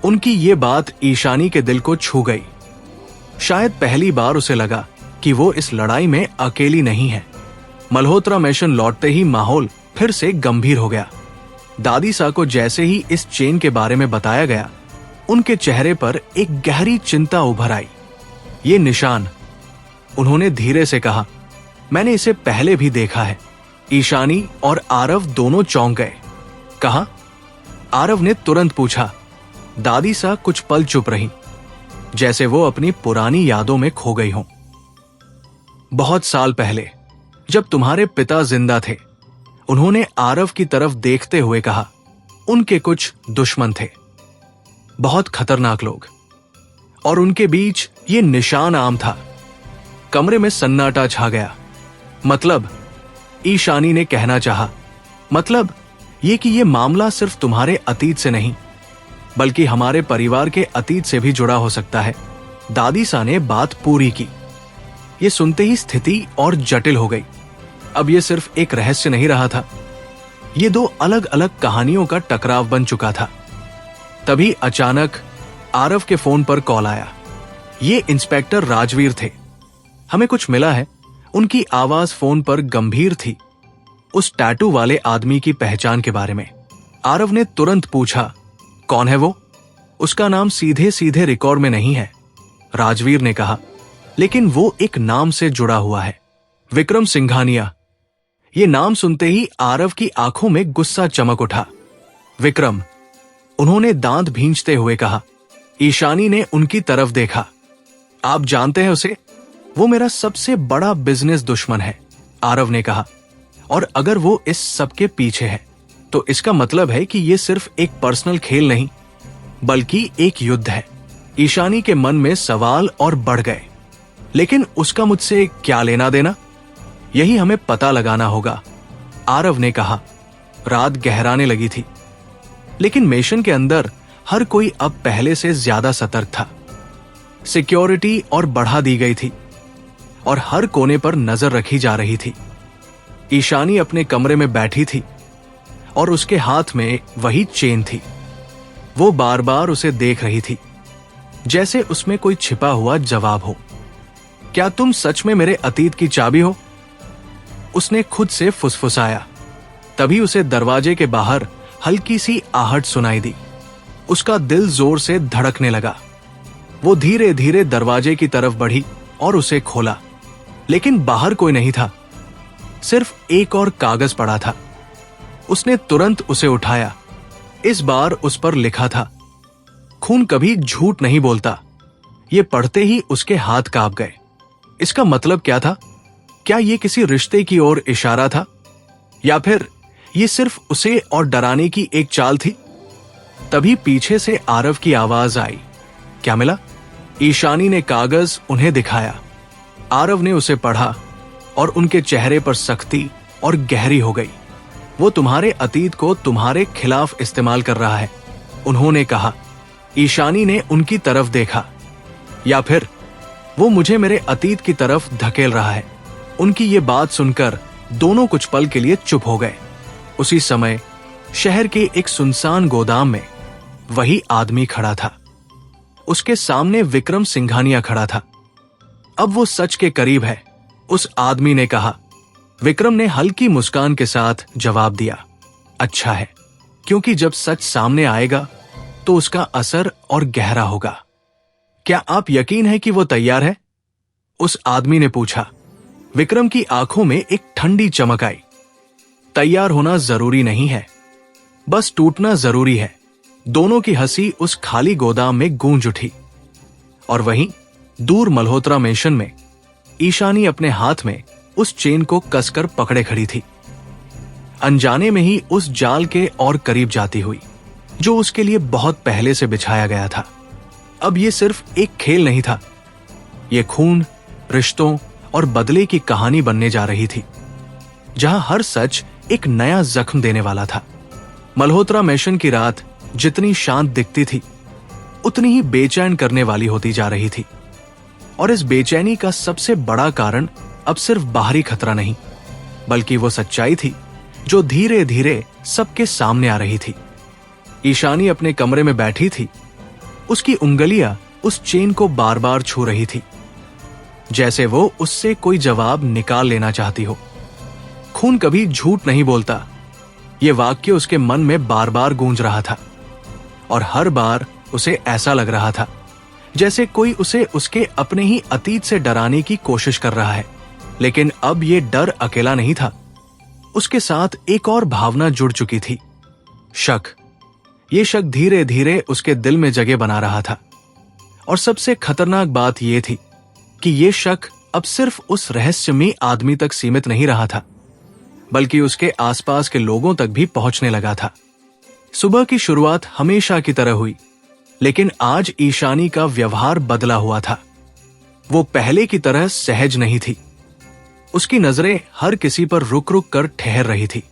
उनकी ये बात ईशानी के दिल को छू गई। शायद पहली बार उसे लगा कि वो इस लड़ाई में अकेली नहीं है। मल्होत्रा मिशन लौटते ही माहौल फिर से गंभीर हो गया। दादी सा को जैसे ही इस चेन के बारे में बताया गया, उनके चेहरे पर एक गहरी चिंता उभर आई। ये निशान, उन्होंने धीरे से कहा, मैंने इसे पहले भी देखा है। ईशानी और आरव दोनों चौंक गए। कहा? आरव ने तुरंत पूछा। दादी सा कुछ पल चुप रही, जैसे वो अपनी पुरानी यादों में खो गई हों। बहुत साल पहले, जब तुम्हारे पिता जिंदा थे, उन्होंने आरव की तरफ देखते हुए कहा, उनके कुछ दुश्मन थे, बहुत खतरनाक लोग, और उनके बीच ये निशान आम था। कमरे में सन्नाटा छा गया। मतलब? ईशानी ने कहना चाहा, मतलब ये कि ये मामला सिर्फ तुम्हारे अतीत से नहीं, बल्कि हमारे परिवार के अतीत से भी जुड़ा हो सकता है। दादी सा ने बात पूरी की। ये सुनते ही स्थिति और जटिल हो गई। अब ये सिर्फ एक रहस्य नहीं रहा था, ये दो अलग अलग कहानियों का टकराव बन चुका था। तभी अचानक आरव के फोन पर कॉल आया। ये इंस्पेक्टर राजवीर थे। हमें कुछ मिला है। उनकी आवाज फोन पर गंभीर थी। उस टैटू वाले आदमी की पहचान के बारे में। आरव ने तुरंत पूछा, कौन है वो? उसका नाम सीधे सीधे रिकॉर्ड में नहीं है, राजवीर ने कहा, लेकिन वो एक नाम से जुड़ा हुआ है, विक्रम सिंघानिया। ये नाम सुनते ही आरव की आंखों में गुस्सा चमक उठा। विक्रम, उन्होंने दांत भींचते हुए कहा। ईशानी ने उनकी तरफ देखा। आप जानते हैं उसे? वो मेरा सबसे बड़ा बिजनेस दुश्मन है, आरव ने कहा, और अगर वो इस सब के पीछे है तो इसका मतलब है कि ये सिर्फ एक पर्सनल खेल नहीं, बल्कि एक युद्ध है। ईशानी के मन में सवाल और बढ़ गए। लेकिन उसका मुझसे क्या लेना देना? यही हमें पता लगाना होगा, आरव ने कहा। रात गहराने लगी थी, लेकिन मिशन के अंदर हर कोई अब पहले से ज्यादा सतर्क था। सिक्योरिटी और बढ़ा दी गई थी और हर कोने पर नजर रखी जा रही थी। ईशानी अपने कमरे में बैठी थी और उसके हाथ में वही चेन थी। वो बार बार उसे देख रही थी, जैसे उसमें कोई छिपा हुआ जवाब हो। क्या तुम सच में मेरे अतीत की चाबी हो? उसने खुद से फुसफुसाया। तभी उसे दरवाजे के बाहर हल्की सी आहट सुनाई दी। उसका दिल जोर से धड़कने लगा। वो धीरे धीरे दरवाजे की तरफ बढ़ी और उसे खोला, लेकिन बाहर कोई नहीं था, सिर्फ एक और कागज पड़ा था। उसने तुरंत उसे उठाया। इस बार उस पर लिखा था, खून कभी झूठ नहीं बोलता। ये पढ़ते ही उसके हाथ कांप गए। इसका मतलब क्या था? क्या ये किसी रिश्ते की ओर इशारा था, या फिर ये सिर्फ उसे और डराने की एक चाल थी? तभी पीछे से आरव की आवाज आई। क्या मिला? ईशानी ने कागज उन्हें दिखाया। आरव ने उसे पढ़ा और उनके चेहरे पर सख्ती और गहरी हो गई। वो तुम्हारे अतीत को तुम्हारे खिलाफ इस्तेमाल कर रहा है, उन्होंने कहा। ईशानी ने उनकी तरफ देखा, या फिर वो मुझे मेरे अतीत की तरफ धकेल रहा है। उनकी ये बात सुनकर दोनों कुछ पल के लिए चुप हो गए। उसी समय शहर के एक सुनसान गोदाम में वही आदमी खड़ा था। उसके सामने विक्रम सिंघानिया खड़ा था। अब वो सच के करीब है, उस आदमी ने कहा। विक्रम ने हल्की मुस्कान के साथ जवाब दिया, अच्छा है, क्योंकि जब सच सामने आएगा तो उसका असर और गहरा होगा। क्या आप यकीन है कि वो तैयार है? उस आदमी ने पूछा। विक्रम की आंखों में एक ठंडी चमक आई। तैयार होना जरूरी नहीं है, बस टूटना जरूरी है। दोनों की हंसी उस खाली गोदाम में गूंज उठी। और वहीं दूर मल्होत्रा मेंशन में ईशानी अपने हाथ में उस चेन को कसकर पकड़े खड़ी थी, अनजाने में ही उस जाल के और करीब जाती हुई जो उसके लिए बहुत पहले से बिछाया गया था। अब ये सिर्फ एक खेल नहीं था, ये खून, रिश्तों और बदले की कहानी बनने जा रही थी, जहां हर सच एक नया जख्म देने वाला था। मल्होत्रा मेंशन की रात जितनी शांत दिखती थी, उतनी ही बेचैन करने वाली होती जा रही थी। और इस बेचैनी का सबसे बड़ा कारण अब सिर्फ बाहरी खतरा नहीं, बल्कि वो सच्चाई थी जो धीरे धीरे सबके सामने आ रही थी। ईशानी अपने कमरे में बैठी थी। उसकी उंगलियां उस चेन को बार बार छू रही थी, जैसे वो उससे कोई जवाब निकाल लेना चाहती हो। खून कभी झूठ नहीं बोलता, ये वाक्य उसके मन में बार बार गूंज रहा था। और हर बार उसे ऐसा लग रहा था जैसे कोई उसे उसके अपने ही अतीत से डराने की कोशिश कर रहा है। लेकिन अब ये डर अकेला नहीं था, उसके साथ एक और भावना जुड़ चुकी थी, शक। ये शक धीरे धीरे उसके दिल में जगह बना रहा था। और सबसे खतरनाक बात यह थी कि ये शक अब सिर्फ उस रहस्यमयी आदमी तक सीमित नहीं रहा था, बल्कि उसके आसपास के लोगों तक भी पहुंचने लगा था। सुबह की शुरुआत हमेशा की तरह हुई, लेकिन आज ईशानी का व्यवहार बदला हुआ था। वो पहले की तरह सहज नहीं थी। उसकी नजरें हर किसी पर रुक रुक कर ठहर रही थी,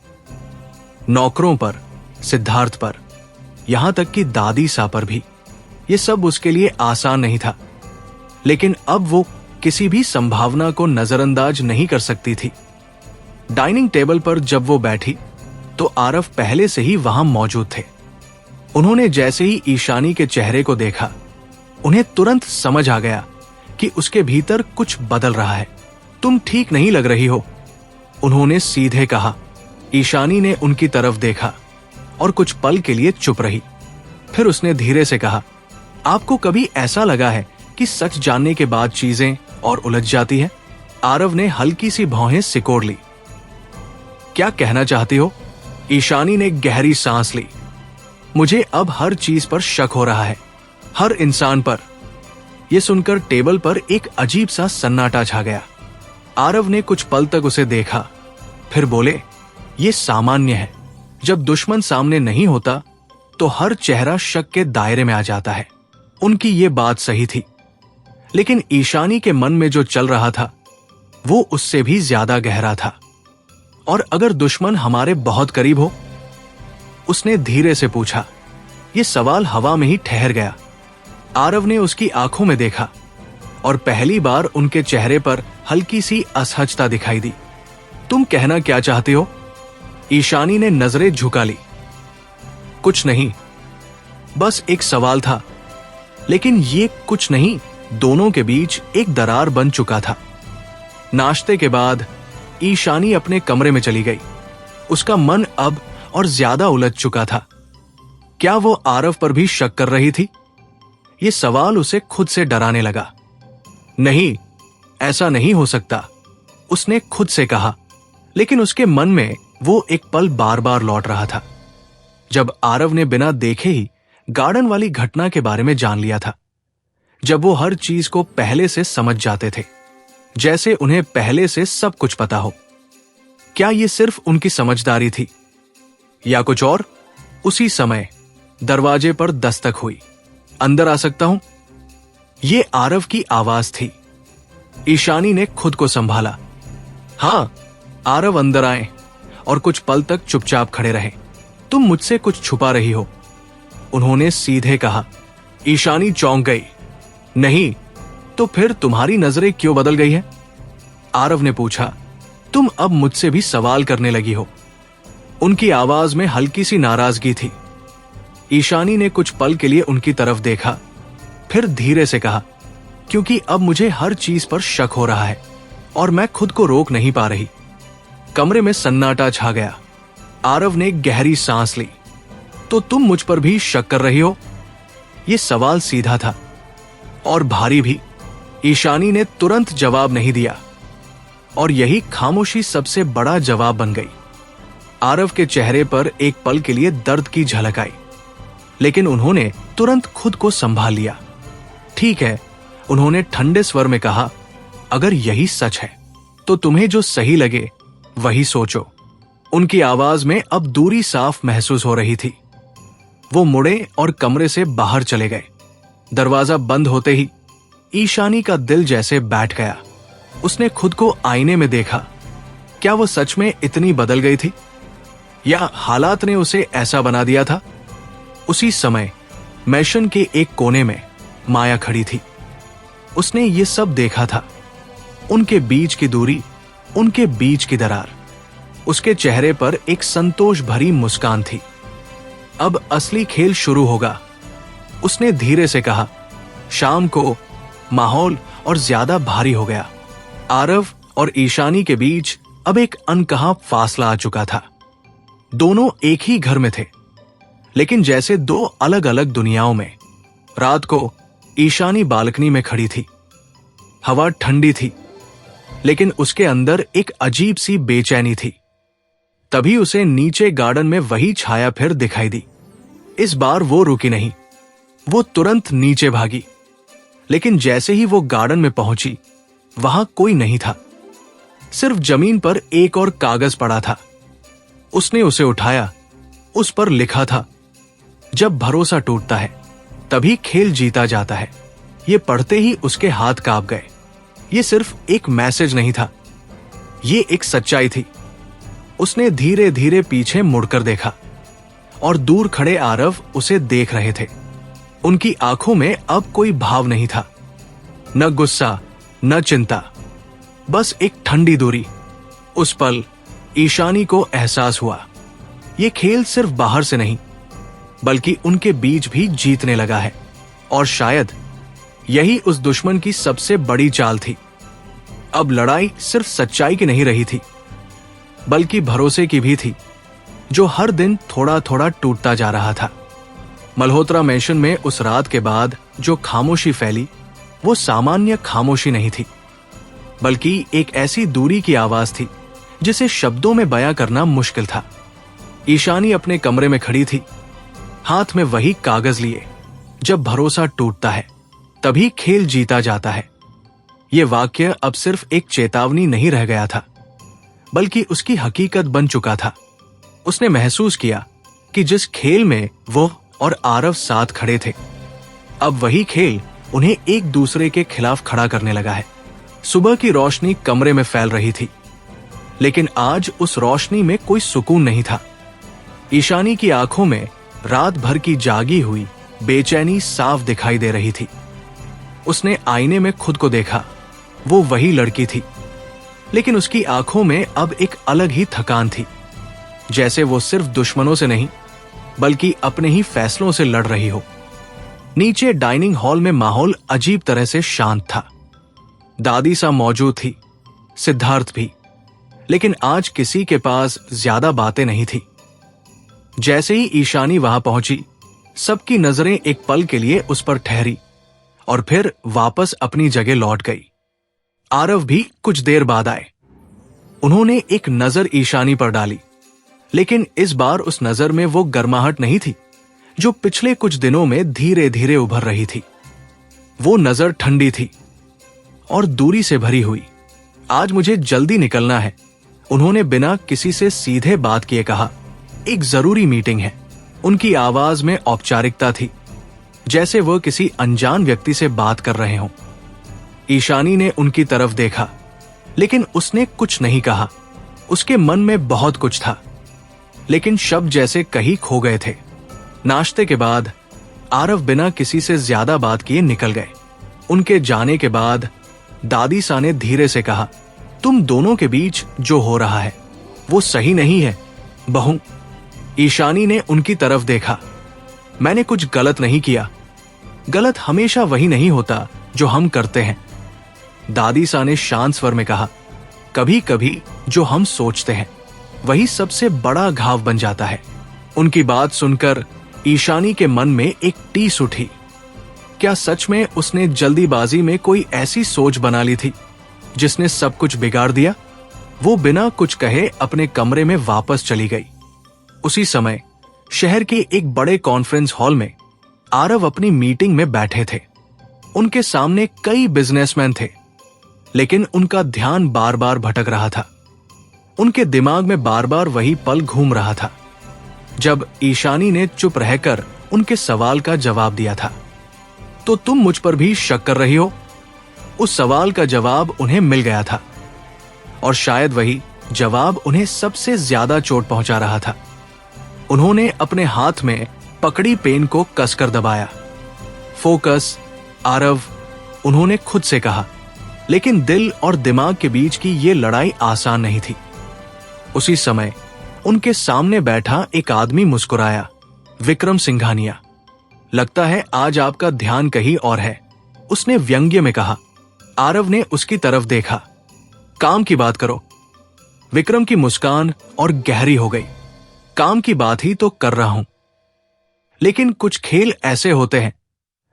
नौकरों पर, सिद्धार्थ पर, यहां तक कि दादी सा पर भी। ये सब उसके लिए आसान नहीं था, लेकिन अब वो किसी भी संभावना को नजरअंदाज नहीं कर सकती थी। डाइनिंग टेबल पर जब वो बैठी तो आरव पहले से ही वहां मौजूद थे। उन्होंने जैसे ही ईशानी के चेहरे को देखा, उन्हें तुरंत समझ आ गया कि उसके भीतर कुछ बदल रहा है। तुम ठीक नहीं लग रही हो, उन्होंने सीधे कहा। ईशानी ने उनकी तरफ देखा और कुछ पल के लिए चुप रही। फिर उसने धीरे से कहा, आपको कभी ऐसा लगा है कि सच जानने के बाद चीजें और उलझ जाती हैं? आरव ने हल्की सी भौहें सिकोड़ ली। क्या कहना चाहती हो? ईशानी ने गहरी सांस ली। मुझे अब हर चीज पर शक हो रहा है, हर इंसान पर। यह सुनकर टेबल पर एक अजीब सा सन्नाटा छा गया। आरव ने कुछ पल तक उसे देखा, फिर बोले, यह सामान्य है। जब दुश्मन सामने नहीं होता तो हर चेहरा शक के दायरे में आ जाता है। उनकी ये बात सही थी, लेकिन ईशानी के मन में जो चल रहा था वो उससे भी ज्यादा गहरा था। और अगर दुश्मन हमारे बहुत करीब हो? उसने धीरे से पूछा। यह सवाल हवा में ही ठहर गया। आरव ने उसकी आंखों में देखा और पहली बार उनके चेहरे पर हल्की सी असहजता दिखाई दी। तुम कहना क्या चाहते हो? ईशानी ने नजरें झुका ली। कुछ नहीं, बस एक सवाल था। लेकिन ये कुछ नहीं दोनों के बीच एक दरार बन चुका था। नाश्ते के बाद ईशानी अपने कमरे में चली गई। उसका मन अब और ज्यादा उलझ चुका था। क्या वो आरव पर भी शक कर रही थी? ये सवाल उसे खुद से डराने लगा। नहीं, ऐसा नहीं हो सकता, उसने खुद से कहा। लेकिन उसके मन में वो एक पल बार बार लौट रहा था, जब आरव ने बिना देखे ही गार्डन वाली घटना के बारे में जान लिया था। जब वो हर चीज को पहले से समझ जाते थे, जैसे उन्हें पहले से सब कुछ पता हो। क्या ये सिर्फ उनकी समझदारी थी या कुछ और? उसी समय दरवाजे पर दस्तक हुई। अंदर आ सकता हूं? ये आरव की आवाज थी। ईशानी ने खुद को संभाला। हाँ, आरव अंदर आए और कुछ पल तक चुपचाप खड़े रहे। तुम मुझसे कुछ छुपा रही हो, उन्होंने सीधे कहा। ईशानी चौंक गई। नहीं, तो फिर तुम्हारी नजरें क्यों बदल गई है? आरव ने पूछा। तुम अब मुझसे भी सवाल करने लगी हो। उनकी आवाज में हल्की सी नाराजगी थी। ईशानी ने कुछ पल के लिए उनकी तरफ देखा, फिर धीरे से कहा, क्योंकि अब मुझे हर चीज पर शक हो रहा है और मैं खुद को रोक नहीं पा रही। कमरे में सन्नाटा छा गया। आरव ने गहरी सांस ली। तो तुम मुझ पर भी शक कर रही हो? यह सवाल सीधा था और भारी भी। ईशानी ने तुरंत जवाब नहीं दिया और यही खामोशी सबसे बड़ा जवाब बन गई। आरव के चेहरे पर एक पल के लिए दर्द की झलक आई, लेकिन उन्होंने तुरंत खुद को संभाल लिया। ठीक है, उन्होंने ठंडे स्वर में कहा, अगर यही सच है तो तुम्हें जो सही लगे वही सोचो। उनकी आवाज में अब दूरी साफ महसूस हो रही थी। वो मुड़े और कमरे से बाहर चले गए। दरवाजा बंद होते ही ईशानी का दिल जैसे बैठ गया। उसने खुद को आईने में देखा। क्या वो सच में इतनी बदल गई थी या हालात ने उसे ऐसा बना दिया था? उसी समय मैशन के एक कोने में माया खड़ी थी। उसने ये सब देखा था। उनके बीच की दूरी, उनके बीच की दरार। उसके चेहरे पर एक संतोष भरी मुस्कान थी। अब असली खेल शुरू होगा, उसने धीरे से कहा। शाम को माहौल और ज्यादा भारी हो गया। आरव और ईशानी के बीच अब एक अनकहा फासला आ चुका था। दोनों एक ही घर में थे, लेकिन जैसे दो अलग अलग दुनियाओं में। रात को ईशानी बालकनी में खड़ी थी। हवा ठंडी थी, लेकिन उसके अंदर एक अजीब सी बेचैनी थी। तभी उसे नीचे गार्डन में वही छाया फिर दिखाई दी। इस बार वो रुकी नहीं, वो तुरंत नीचे भागी। लेकिन जैसे ही वो गार्डन में पहुंची, वहां कोई नहीं था। सिर्फ जमीन पर एक और कागज पड़ा था। उसने उसे उठाया। उस पर लिखा था, जब भरोसा टूटता है तभी खेल जीता जाता है। ये पढ़ते ही उसके हाथ कांप गए। ये सिर्फ एक मैसेज नहीं था, ये एक सच्चाई थी। उसने धीरे धीरे पीछे मुड़कर देखा और दूर खड़े आरव उसे देख रहे थे। उनकी आंखों में अब कोई भाव नहीं था, न गुस्सा न चिंता, बस एक ठंडी दूरी। उस पल ईशानी को एहसास हुआ, ये खेल सिर्फ बाहर से नहीं बल्कि उनके बीच भी जीतने लगा है। और शायद यही उस दुश्मन की सबसे बड़ी चाल थी। अब लड़ाई सिर्फ सच्चाई की नहीं रही थी, बल्कि भरोसे की भी थी, जो हर दिन थोड़ा थोड़ा टूटता जा रहा था। मल्होत्रा मैंशन में उस रात के बाद जो खामोशी फैली, वो सामान्य खामोशी नहीं थी, बल्कि एक ऐसी दूरी की आवाज थी जिसे शब्दों में बयां करना मुश्किल था। ईशानी अपने कमरे में खड़ी थी, हाथ में वही कागज लिए। जब भरोसा टूटता है तभी खेल जीता जाता है। ये वाक्य अब सिर्फ एक चेतावनी नहीं रह गया था, बल्कि उसकी हकीकत बन चुका था। उसने महसूस किया कि जिस खेल में वो और आरव साथ खड़े थे, अब वही खेल उन्हें एक दूसरे के खिलाफ खड़ा करने लगा है। सुबह की रोशनी कमरे में फैल रही थी, लेकिन आज उस रोशनी में कोई सुकून नहीं था। ईशानी की आंखों में रात भर की जागी हुई बेचैनी साफ दिखाई दे रही थी। उसने आईने में खुद को देखा। वो वही लड़की थी, लेकिन उसकी आंखों में अब एक अलग ही थकान थी, जैसे वो सिर्फ दुश्मनों से नहीं बल्कि अपने ही फैसलों से लड़ रही हो। नीचे डाइनिंग हॉल में माहौल अजीब तरह से शांत था। दादी सा मौजूद थी, सिद्धार्थ भी, लेकिन आज किसी के पास ज्यादा बातें नहीं थी। जैसे ही ईशानी वहां पहुंची, सबकी नजरें एक पल के लिए उस पर ठहरी और फिर वापस अपनी जगह लौट गई। आरव भी कुछ देर बाद आए। उन्होंने एक नजर ईशानी पर डाली, लेकिन इस बार उस नजर में वो गर्माहट नहीं थी जो पिछले कुछ दिनों में धीरे धीरे उभर रही थी। वो नजर ठंडी थी और दूरी से भरी हुई। आज मुझे जल्दी निकलना है, उन्होंने बिना किसी से सीधे बात किए कहा। एक जरूरी मीटिंग है। उनकी आवाज में औपचारिकता थी, जैसे वह किसी अनजान व्यक्ति से बात कर रहे हों। ईशानी ने उनकी तरफ देखा, लेकिन उसने कुछ नहीं कहा। उसके मन में बहुत कुछ था, लेकिन शब्द जैसे कहीं खो गए थे। नाश्ते के बाद आरव बिना किसी से ज्यादा बात किए निकल गए। उनके जाने के बाद दादी सा ने धीरे से कहा, तुम दोनों के बीच जो हो रहा है वो सही नहीं है बहू। ईशानी ने उनकी तरफ देखा। मैंने कुछ गलत नहीं किया। गलत हमेशा वही नहीं होता जो हम करते हैं, दादी सा ने शांत स्वर में कहा। कभी कभी जो हम सोचते हैं वही सबसे बड़ा घाव बन जाता है। उनकी बात सुनकर ईशानी के मन में एक टीस उठी। क्या सच में उसने जल्दीबाजी में कोई ऐसी सोच बना ली थी जिसने सब कुछ बिगाड़ दिया? वो बिना कुछ कहे अपने कमरे में वापस चली गई। उसी समय शहर के एक बड़े कॉन्फ्रेंस हॉल में आरव अपनी मीटिंग में बैठे थे। उनके सामने कई बिजनेसमैन थे, लेकिन उनका ध्यान बार बार भटक रहा था। उनके दिमाग में बार बार वही पल घूम रहा था जब ईशानी ने चुप रहकर उनके सवाल का जवाब दिया था। तो तुम मुझ पर भी शक कर रही हो? उस सवाल का जवाब उन्हें मिल गया था, और शायद वही जवाब उन्हें सबसे ज्यादा चोट पहुंचा रहा था। उन्होंने अपने हाथ में पकड़ी पेन को कसकर दबाया। फोकस आरव, उन्होंने खुद से कहा। लेकिन दिल और दिमाग के बीच की ये लड़ाई आसान नहीं थी। उसी समय उनके सामने बैठा एक आदमी मुस्कुराया। विक्रम सिंघानिया, लगता है आज आपका ध्यान कहीं और है, उसने व्यंग्य में कहा। आरव ने उसकी तरफ देखा। काम की बात करो। विक्रम की मुस्कान और गहरी हो गई। काम की बात ही तो कर रहा हूं। लेकिन कुछ खेल ऐसे होते हैं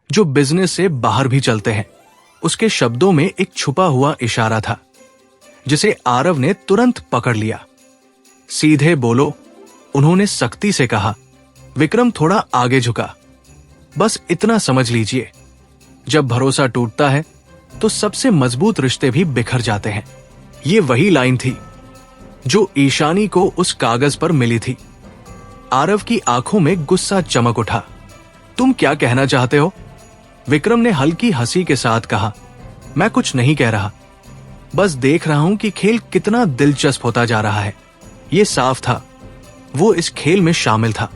जो बिजनेस से बाहर भी चलते हैं। उसके शब्दों में एक छुपा हुआ इशारा था जिसे आरव ने तुरंत पकड़ लिया। सीधे बोलो, उन्होंने सख्ती से कहा। विक्रम थोड़ा आगे झुका। बस इतना समझ लीजिए, जब भरोसा टूटता है तो सबसे मजबूत रिश्ते भी बिखर जाते हैं। ये वही लाइन थी जो ईशानी को उस कागज पर मिली थी। आरव की आंखों में गुस्सा चमक उठा। तुम क्या कहना चाहते हो? विक्रम ने हल्की हंसी के साथ कहा। मैं कुछ नहीं कह रहा, बस देख रहा हूं कि खेल कितना दिलचस्प होता जा रहा है। ये साफ था वो इस खेल में शामिल था,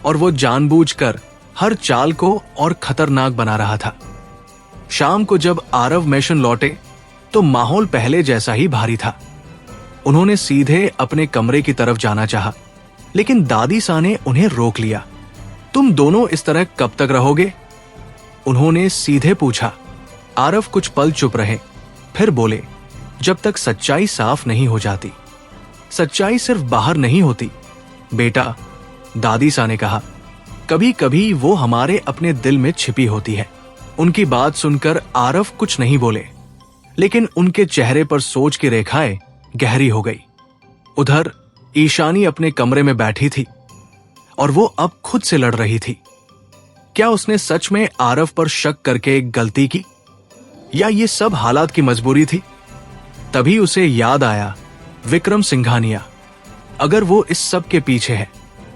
और वो जानबूझकर हर चाल को और खतरनाक बना रहा था। शाम को जब आरव मैशन लौटे तो माहौल पहले जैसा ही भारी था। उन्होंने सीधे अपने कमरे की तरफ जाना चाहा, लेकिन दादी सा ने उन्हें रोक लिया। तुम दोनों इस तरह कब तक रहोगे? उन्होंने सीधे पूछा। आरव कुछ पल चुप रहे, फिर बोले, जब तक सच्चाई साफ नहीं हो जाती। सच्चाई सिर्फ बाहर नहीं होती बेटा, दादी सा ने कहा। कभी कभी वो हमारे अपने दिल में छिपी होती है। उनकी बात सुनकर आरव कुछ नहीं बोले, लेकिन उनके चेहरे पर सोच की रेखाएं गहरी हो गई। उधर ईशानी अपने कमरे में बैठी थी और वो अब खुद से लड़ रही थी। क्या उसने सच में आरव पर शक करके एक गलती की, या ये सब हालात की मजबूरी थी? तभी उसे याद आया विक्रम सिंघानिया। अगर वो इस सब के पीछे है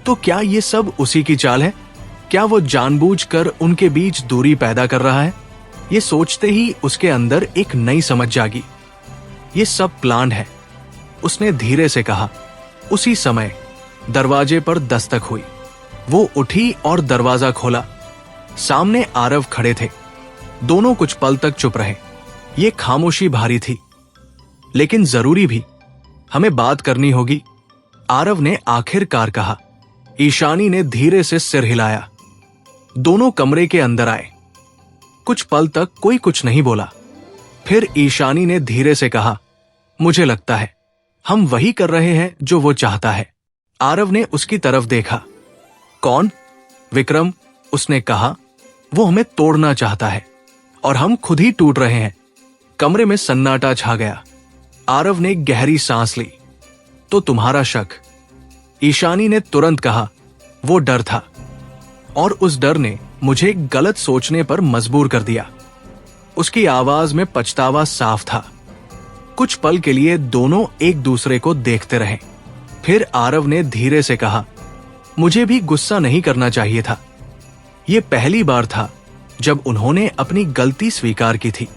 तो क्या ये सब उसी की चाल है? क्या वो जानबूझकर उनके बीच दूरी पैदा कर रहा है? ये सोचते ही उसके अंदर एक नई समझ जागी। ये सब प्लान है, उसने धीरे से कहा। उसी समय दरवाजे पर दस्तक हुई। वो उठी और दरवाजा खोला। सामने आरव खड़े थे। दोनों कुछ पल तक चुप रहे। ये खामोशी भारी थी, लेकिन जरूरी भी। हमें बात करनी होगी, आरव ने आखिरकार कहा। ईशानी ने धीरे से सिर हिलाया। दोनों कमरे के अंदर आए। कुछ पल तक कोई कुछ नहीं बोला। फिर ईशानी ने धीरे से कहा, मुझे लगता है हम वही कर रहे हैं जो वो चाहता है। आरव ने उसकी तरफ देखा। कौन? विक्रम, उसने कहा। वो हमें तोड़ना चाहता है और हम खुद ही टूट रहे हैं। कमरे में सन्नाटा छा गया। आरव ने गहरी सांस ली। तो तुम्हारा शक? ईशानी ने तुरंत कहा। वो डर था, और उस डर ने मुझे गलत सोचने पर मजबूर कर दिया। उसकी आवाज में पछतावा साफ था। कुछ पल के लिए दोनों एक दूसरे को देखते रहे। फिर आरव ने धीरे से कहा, मुझे भी गुस्सा नहीं करना चाहिए था। ये पहली बार था जब उन्होंने अपनी गलती स्वीकार की थी।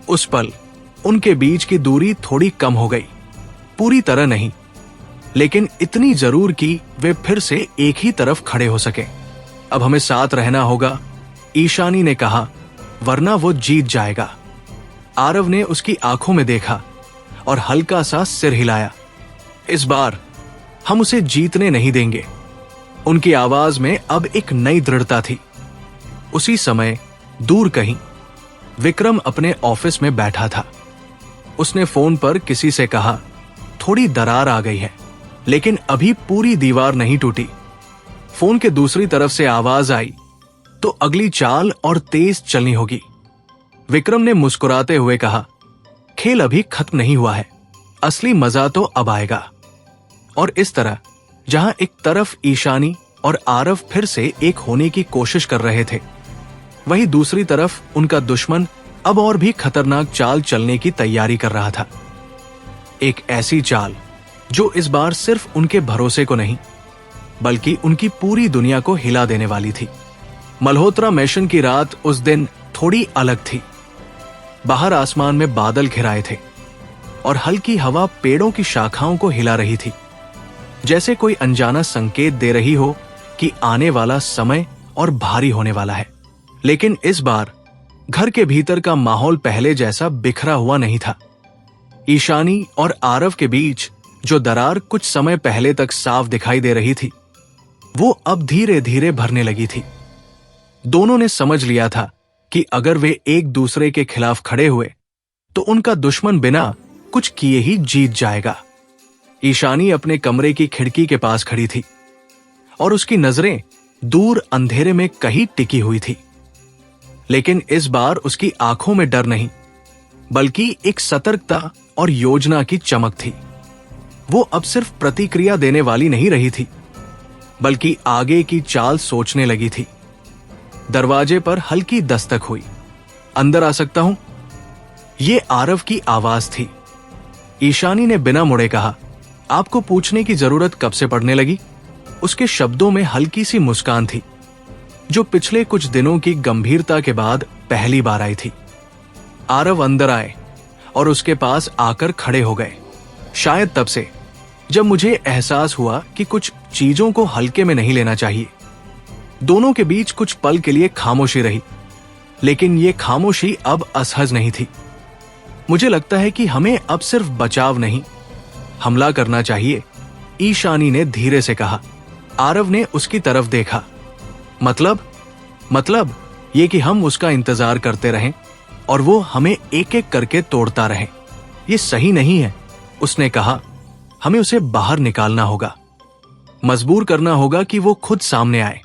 उस पल उनके बीच की दूरी थोड़ी कम हो गई, पूरी तरह नहीं, लेकिन इतनी जरूर कि वे फिर से एक ही तरफ खड़े हो सके। अब हमें साथ रहना होगा, ईशानी ने कहा, वरना वो जीत जाएगा। आरव ने उसकी आंखों में देखा और हल्का सा सिर हिलाया। इस बार हम उसे जीतने नहीं देंगे। उनकी आवाज में अब एक नई दृढ़ता थी। उसी समय दूर कहीं विक्रम अपने ऑफिस में बैठा था। उसने फोन पर किसी से कहा, थोड़ी दरार आ गई है, लेकिन अभी पूरी दीवार नहीं टूटी। फोन के दूसरी तरफ से आवाज आई, तो अगली चाल और तेज चलनी होगी। विक्रम ने मुस्कुराते हुए कहा, खेल अभी खत्म नहीं हुआ है, असली मजा तो अब आएगा। और इस तरह जहां एक तरफ ईशानी और आरव फिर से एक होने की कोशिश कर रहे थे, वहीं दूसरी तरफ उनका दुश्मन अब और भी खतरनाक चाल चलने की तैयारी कर रहा था। एक ऐसी चाल जो इस बार सिर्फ उनके भरोसे को नहीं, बल्कि उनकी पूरी दुनिया को हिला देने वाली थी। मल्होत्रा मैशन की रात उस दिन थोड़ी अलग थी। बाहर आसमान में बादल घिराए थे और हल्की हवा पेड़ों की शाखाओं को हिला रही थी, जैसे कोई अनजाना संकेत दे रही हो कि आने वाला समय और भारी होने वाला है। लेकिन इस बार घर के भीतर का माहौल पहले जैसा बिखरा हुआ नहीं था। ईशानी और आरव के बीच जो दरार कुछ समय पहले तक साफ दिखाई दे रही थी, वो अब धीरे धीरे भरने लगी थी। दोनों ने समझ लिया था कि अगर वे एक दूसरे के खिलाफ खड़े हुए तो उनका दुश्मन बिना कुछ किए ही जीत जाएगा। ईशानी अपने कमरे की खिड़की के पास खड़ी थी और उसकी नजरें दूर अंधेरे में कहीं टिकी हुई थी। लेकिन इस बार उसकी आंखों में डर नहीं, बल्कि एक सतर्कता और योजना की चमक थी। वो अब सिर्फ प्रतिक्रिया देने वाली नहीं रही थी, बल्कि आगे की चाल सोचने लगी थी। दरवाजे पर हल्की दस्तक हुई। अंदर आ सकता हूं? ये आरव की आवाज थी। ईशानी ने बिना मुड़े कहा, आपको पूछने की जरूरत कब से पड़ने लगी? उसके शब्दों में हल्की सी मुस्कान थी, जो पिछले कुछ दिनों की गंभीरता के बाद पहली बार आई थी। आरव अंदर आए और उसके पास आकर खड़े हो गए। शायद तब से जब मुझे एहसास हुआ कि कुछ चीजों को हल्के में नहीं लेना चाहिए। दोनों के बीच कुछ पल के लिए खामोशी रही, लेकिन ये खामोशी अब असहज नहीं थी। मुझे लगता है कि हमें अब सिर्फ बचाव नहीं, हमला करना चाहिए, ईशानी ने धीरे से कहा। आरव ने उसकी तरफ देखा। मतलब ये कि हम उसका इंतजार करते रहें और वो हमें एक एक करके तोड़ता रहे। ये सही नहीं है, उसने कहा। हमें उसे बाहर निकालना होगा, मजबूर करना होगा कि वो खुद सामने आए।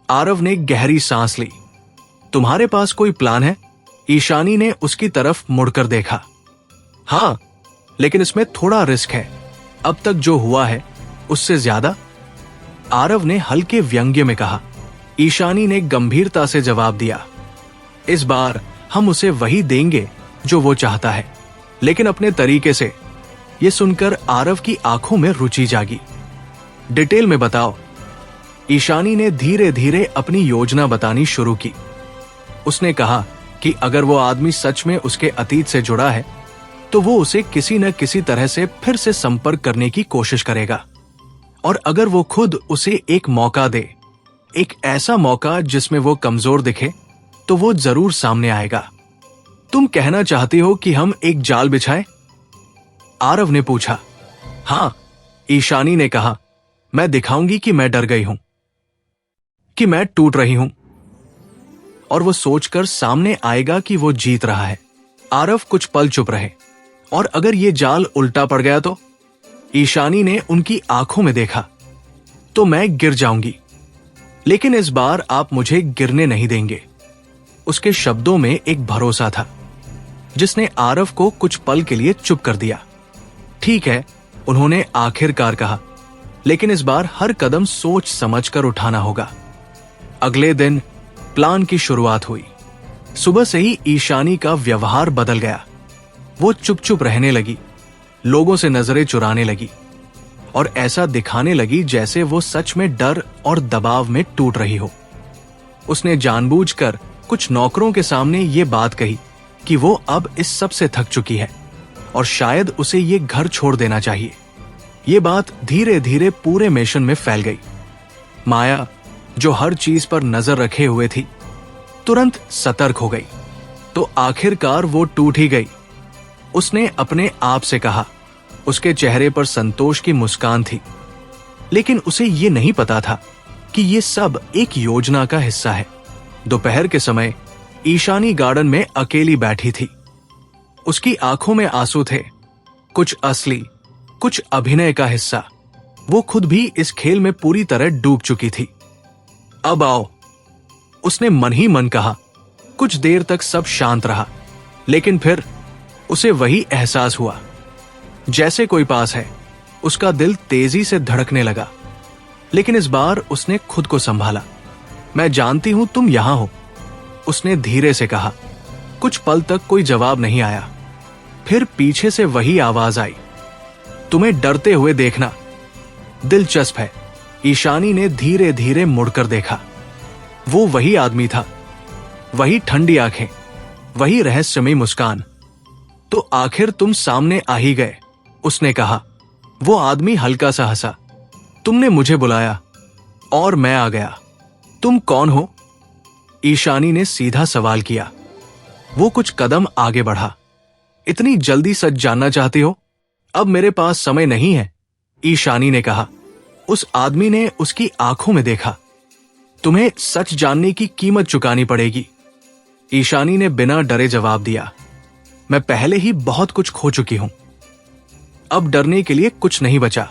आरव ने गहरी सांस ली। तुम्हारे पास कोई प्लान है? ईशानी ने उसकी तरफ मुड़कर देखा। हाँ, लेकिन इसमें थोड़ा रिस्क है। अब तक जो हुआ है उससे ज्यादा, आरव ने हल्के व्यंग्य में कहा। ईशानी ने गंभीरता से जवाब दिया, इस बार हम उसे वही देंगे जो वो चाहता है, लेकिन अपने तरीके से। ये सुनकर आरव की आंखों में रुचि जागी। डिटेल में बताओ। ईशानी ने धीरे धीरे अपनी योजना बतानी शुरू की। उसने कहा कि अगर वो आदमी सच में उसके अतीत से जुड़ा है, तो वो उसे किसी न किसी तरह से फिर से संपर्क करने की कोशिश करेगा। और अगर वो खुद उसे एक मौका दे, एक ऐसा मौका जिसमें वो कमजोर दिखे, तो वो जरूर सामने आएगा। तुम कहना चाहती हो कि हम एक जाल बिछाएं? आरव ने पूछा। हां, ईशानी ने कहा। मैं दिखाऊंगी कि मैं डर गई हूं, कि मैं टूट रही हूं, और वो सोचकर सामने आएगा कि वो जीत रहा है। आरव कुछ पल चुप रहे। और अगर ये जाल उल्टा पड़ गया तो? ईशानी ने उनकी आंखों में देखा। तो मैं गिर जाऊंगी, लेकिन इस बार आप मुझे गिरने नहीं देंगे। उसके शब्दों में एक भरोसा था, जिसने आरव को कुछ पल के लिए चुप कर दिया। ठीक है, उन्होंने आखिरकार कहा, लेकिन इस बार हर कदम सोच समझकर उठाना होगा। अगले दिन प्लान की शुरुआत हुई। सुबह से ही ईशानी का व्यवहार बदल गया। वो चुप चुप रहने लगी, लोगों से नजरें चुराने लगी और ऐसा दिखाने लगी जैसे वो सच में डर और दबाव में टूट रही हो। उसने जानबूझकर कुछ नौकरों के सामने ये बात कही कि वो अब इस सब से थक चुकी है और शायद उसे ये घर छोड़ देना चाहिए। ये बात धीरे धीरे पूरे मेशन में फैल गई। माया, जो हर चीज पर नजर रखे हुए थी, तुरंत सतर्क हो गई। तो आखिरकार वो टूट ही गई। उसने अपने आप से कहा। उसके चेहरे पर संतोष की मुस्कान थी, लेकिन उसे ये नहीं पता था कि ये सब एक योजना का हिस्सा है। दोपहर के समय ईशानी गार्डन में अकेली बैठी थी। उसकी आंखों में आंसू थे, कुछ असली, कुछ अभिनय का हिस्सा। वो खुद भी इस खेल में पूरी तरह डूब चुकी थी। अब आओ, उसने मन ही मन कहा। कुछ देर तक सब शांत रहा, लेकिन फिर उसे वही एहसास हुआ जैसे कोई पास है। उसका दिल तेजी से धड़कने लगा, लेकिन इस बार उसने खुद को संभाला। मैं जानती हूं तुम यहां हो, उसने धीरे से कहा। कुछ पल तक कोई जवाब नहीं आया। फिर पीछे से वही आवाज आई, तुम्हें डरते हुए देखना दिलचस्प है। ईशानी ने धीरे धीरे मुड़कर देखा। वो वही आदमी था, वही ठंडी आंखें, वही रहस्यमयी मुस्कान। तो आखिर तुम सामने आ ही गए, उसने कहा। वो आदमी हल्का सा हंसा। तुमने मुझे बुलाया और मैं आ गया। तुम कौन हो? ईशानी ने सीधा सवाल किया। वो कुछ कदम आगे बढ़ा। इतनी जल्दी सच जानना चाहती हो? अब मेरे पास समय नहीं है, ईशानी ने कहा। उस आदमी ने उसकी आंखों में देखा। तुम्हें सच जानने की कीमत चुकानी पड़ेगी, ईशानी ने बिना डरे जवाब दिया। मैं पहले ही बहुत कुछ खो चुकी हूं। अब डरने के लिए कुछ नहीं बचा।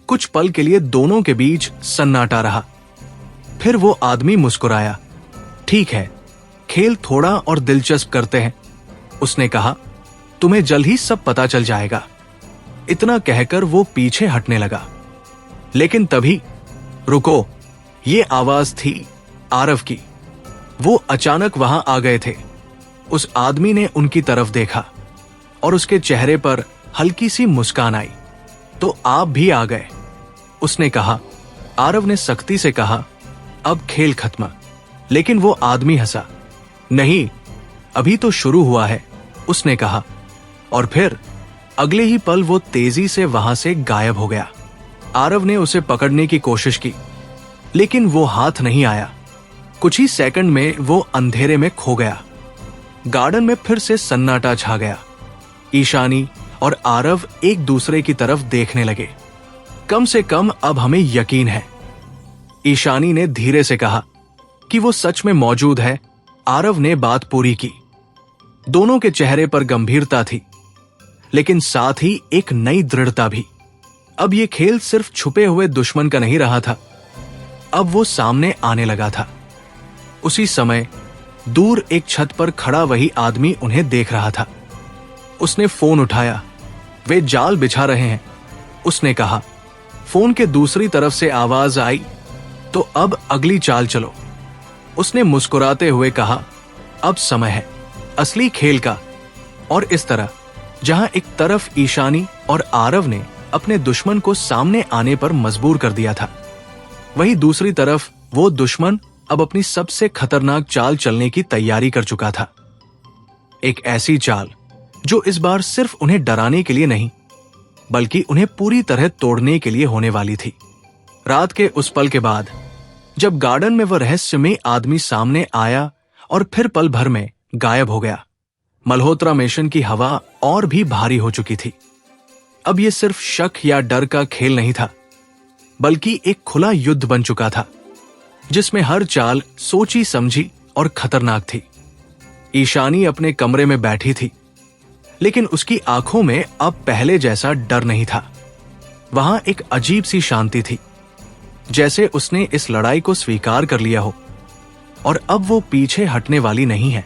कुछ पल के लिए दोनों के बीच सन्नाटा रहा। फिर वो आदमी मुस्कुराया। ठीक है, खेल थोड़ा और दिलचस्प करते हैं, उसने कहा। तुम्हें जल्द ही सब पता चल जाएगा। इतना कहकर वो पीछे हटने लगा। लेकिन तभी, रुको, ये आवाज थी आरव की। वो अचानक वहां आ गए थे। उस आदमी ने उनकी तरफ देखा और उसके चेहरे पर हल्की सी मुस्कान आई। तो आप भी आ गए, उसने कहा। आरव ने सख्ती से कहा, अब खेल खत्म। लेकिन वो आदमी हंसा। नहीं, अभी तो शुरू हुआ है, उसने कहा। और फिर अगले ही पल वो तेजी से वहां से गायब हो गया। आरव ने उसे पकड़ने की कोशिश की, लेकिन वो हाथ नहीं आया। कुछ ही सेकंड में वो अंधेरे में खो गया। गार्डन में फिर से सन्नाटा छा गया। ईशानी और आरव एक दूसरे की तरफ देखने लगे। कम से कम अब हमें यकीन है, ईशानी ने धीरे से कहा, कि वो सच में मौजूद है। आरव ने बात पूरी की। दोनों के चेहरे पर गंभीरता थी, लेकिन साथ ही एक नई दृढ़ता भी। अब ये खेल सिर्फ छुपे हुए दुश्मन का नहीं रहा था, अब वो सामने आने लगा था। उसी समय दूर एक छत पर खड़ा वही आदमी उन्हें देख रहा था। उसने फोन उठाया। वे जाल बिछा रहे हैं, उसने कहा। फोन के दूसरी तरफ से आवाज आई, तो अब अगली चाल चलो, उसने मुस्कुराते हुए कहा। अब समय है असली खेल का। और इस तरह, जहां एक तरफ ईशानी और आरव ने अपने दुश्मन को सामने आने पर मजबूर कर दिया था, वहीं दूसरी तरफ वो दुश्मन अब अपनी सबसे खतरनाक चाल चलने की तैयारी कर चुका था। एक ऐसी चाल जो इस बार सिर्फ उन्हें डराने के लिए नहीं, बल्कि उन्हें पूरी तरह तोड़ने के लिए होने वाली थी। रात के उस पल के बाद, जब गार्डन में वह रहस्यमय आदमी सामने आया और फिर पल भर में गायब हो गया, मल्होत्रा मेशन की हवा और भी भारी हो चुकी थी। अब यह सिर्फ शक या डर का खेल नहीं था, बल्कि एक खुला युद्ध बन चुका था, जिसमें हर चाल सोची समझी और खतरनाक थी। ईशानी अपने कमरे में बैठी थी, लेकिन उसकी आंखों में अब पहले जैसा डर नहीं था। वहां एक अजीब सी शांति थी, जैसे उसने इस लड़ाई को स्वीकार कर लिया हो और अब वो पीछे हटने वाली नहीं है।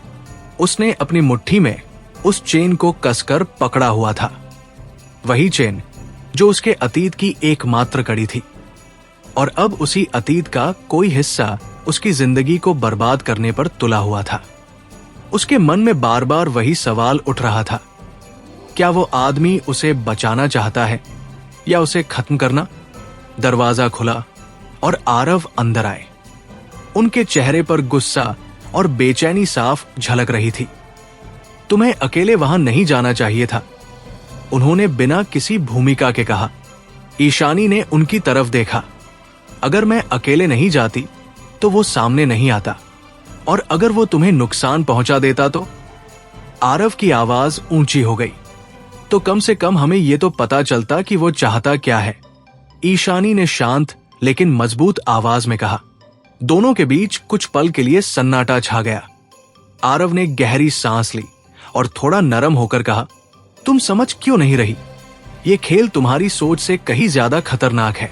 उसने अपनी मुट्ठी में उस चेन को कसकर पकड़ा हुआ था, वही चेन जो उसके अतीत की एकमात्र कड़ी थी। और अब उसी अतीत का कोई हिस्सा उसकी जिंदगी को बर्बाद करने पर तुला हुआ था। उसके मन में बार बार वही सवाल उठ रहा था, क्या वो आदमी उसे बचाना चाहता है या उसे खत्म करना? दरवाजा खुला और आरव अंदर आए। उनके चेहरे पर गुस्सा और बेचैनी साफ झलक रही थी। तुम्हें अकेले वहां नहीं जाना चाहिए था, उन्होंने बिना किसी भूमिका के कहा। ईशानी ने उनकी तरफ देखा। अगर मैं अकेले नहीं जाती तो वो सामने नहीं आता, और अगर वो तुम्हें नुकसान पहुंचा देता तो? आरव की आवाज ऊंची हो गई। तो कम से कम हमें ये तो पता चलता कि वो चाहता क्या है, ईशानी ने शांत लेकिन मजबूत आवाज में कहा। दोनों के बीच कुछ पल के लिए सन्नाटा छा गया। आरव ने गहरी सांस ली और थोड़ा नरम होकर कहा, तुम समझ क्यों नहीं रही? ये खेल तुम्हारी सोच से कहीं ज्यादा खतरनाक है,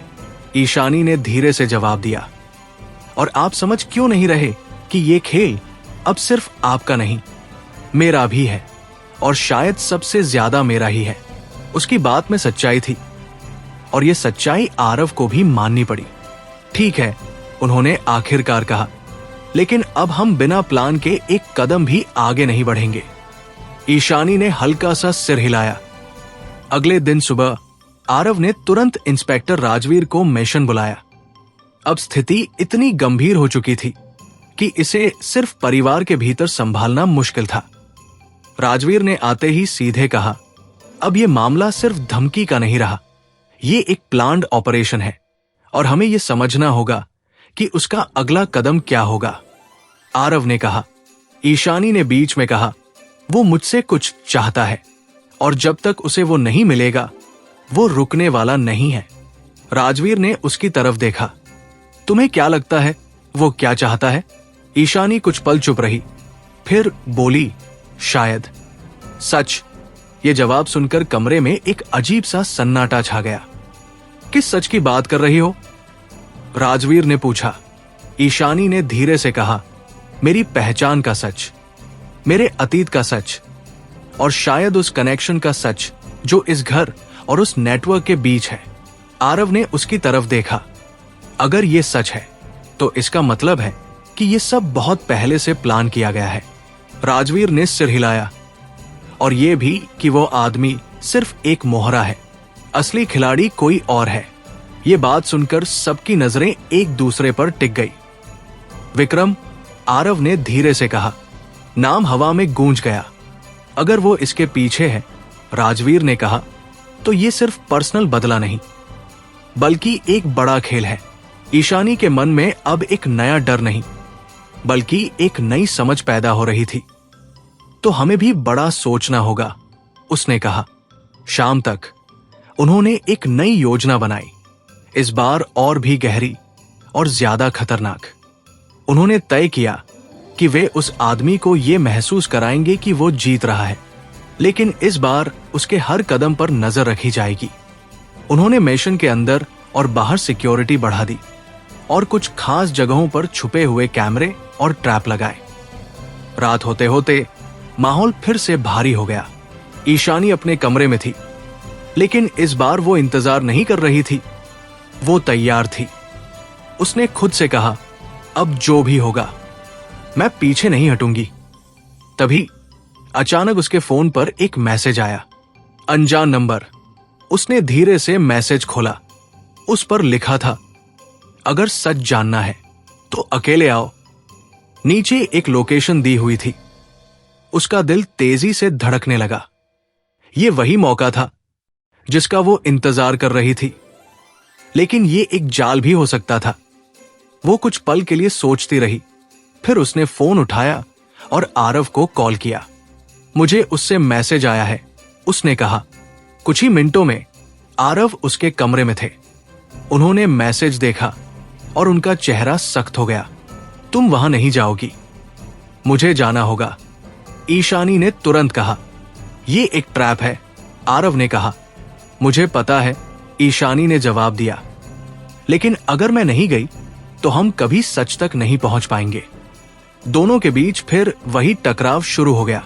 ईशानी ने धीरे से जवाब दिया। और आप समझ क्यों नहीं रहे कि ये खेल अब सिर्फ आपका नहीं, मेरा भी है, और शायद सबसे ज्यादा मेरा ही है। उसकी बात में सच्चाई थी, और ये सच्चाई आरव को भी माननी पड़ी। ठीक है, उन्होंने आखिरकार कहा, लेकिन अब हम बिना प्लान के एक कदम भी आगे नहीं बढ़ेंगे। ईशानी ने हल्का सा सिर हिलाया। अगले दिन सुबह आरव ने तुरंत इंस्पेक्टर राजवीर को मिशन बुलाया। अब स्थिति इतनी गंभीर हो चुकी थी कि इसे सिर्फ परिवार के भीतर संभालना मुश्किल था। राजवीर ने आते ही सीधे कहा, अब यह मामला सिर्फ धमकी का नहीं रहा, ये एक प्लान्ड ऑपरेशन है, और हमें यह समझना होगा कि उसका अगला कदम क्या होगा। आरव ने कहा। ईशानी ने बीच में कहा, वो मुझसे कुछ चाहता है, और जब तक उसे वो नहीं मिलेगा वो रुकने वाला नहीं है। राजवीर ने उसकी तरफ देखा। तुम्हें क्या लगता है वो क्या चाहता है? ईशानी कुछ पल चुप रही, फिर बोली, शायद सच। ये जवाब सुनकर कमरे में एक अजीब सा सन्नाटा छा गया। किस सच की बात कर रही हो? राजवीर ने पूछा। ईशानी ने धीरे से कहा, मेरी पहचान का सच, मेरे अतीत का सच, और शायद उस कनेक्शन का सच जो इस घर और उस नेटवर्क के बीच है। आरव ने उसकी तरफ देखा। अगर ये सच है तो इसका मतलब है कि ये सब बहुत पहले से प्लान किया गया है। राजवीर ने सिर हिलाया। और ये भी कि वो आदमी सिर्फ एक मोहरा है, असली खिलाड़ी कोई और है। ये बात सुनकर सबकी नजरें एक दूसरे पर टिक गई। विक्रम, आरव ने धीरे से कहा। नाम हवा में गूंज गया। अगर वो इसके पीछे है, राजवीर ने कहा, तो ये सिर्फ पर्सनल बदला नहीं बल्कि एक बड़ा खेल है। ईशानी के मन में अब एक नया डर नहीं बल्कि एक नई समझ पैदा हो रही थी। तो हमें भी बड़ा सोचना होगा, उसने कहा। शाम तक उन्होंने एक नई योजना बनाई, इस बार और भी गहरी और ज्यादा खतरनाक। उन्होंने तय किया कि वे उस आदमी को यह महसूस कराएंगे कि वो जीत रहा है, लेकिन इस बार उसके हर कदम पर नजर रखी जाएगी। उन्होंने मिशन के अंदर और बाहर सिक्योरिटी बढ़ा दी और कुछ खास जगहों पर छुपे हुए कैमरे और ट्रैप लगाए। रात होते होते माहौल फिर से भारी हो गया। ईशानी अपने कमरे में थी, लेकिन इस बार वो इंतजार नहीं कर रही थी, वो तैयार थी। उसने खुद से कहा, अब जो भी होगा मैं पीछे नहीं हटूंगी। तभी अचानक उसके फोन पर एक मैसेज आया, अनजान नंबर। उसने धीरे से मैसेज खोला। उस पर लिखा था, अगर सच जानना है तो अकेले आओ। नीचे एक लोकेशन दी हुई थी। उसका दिल तेजी से धड़कने लगा। यह वही मौका था जिसका वो इंतजार कर रही थी, लेकिन ये एक जाल भी हो सकता था। वो कुछ पल के लिए सोचती रही, फिर उसने फोन उठाया और आरव को कॉल किया। मुझे उससे मैसेज आया है, उसने कहा। कुछ ही मिनटों में आरव उसके कमरे में थे। उन्होंने मैसेज देखा और उनका चेहरा सख्त हो गया। तुम वहां नहीं जाओगी, मुझे जाना होगा, ईशानी ने तुरंत कहा। यह एक ट्रैप है, आरव ने कहा। मुझे पता है, ईशानी ने जवाब दिया, लेकिन अगर मैं नहीं गई तो हम कभी सच तक नहीं पहुंच पाएंगे। दोनों के बीच फिर वही टकराव शुरू हो गया।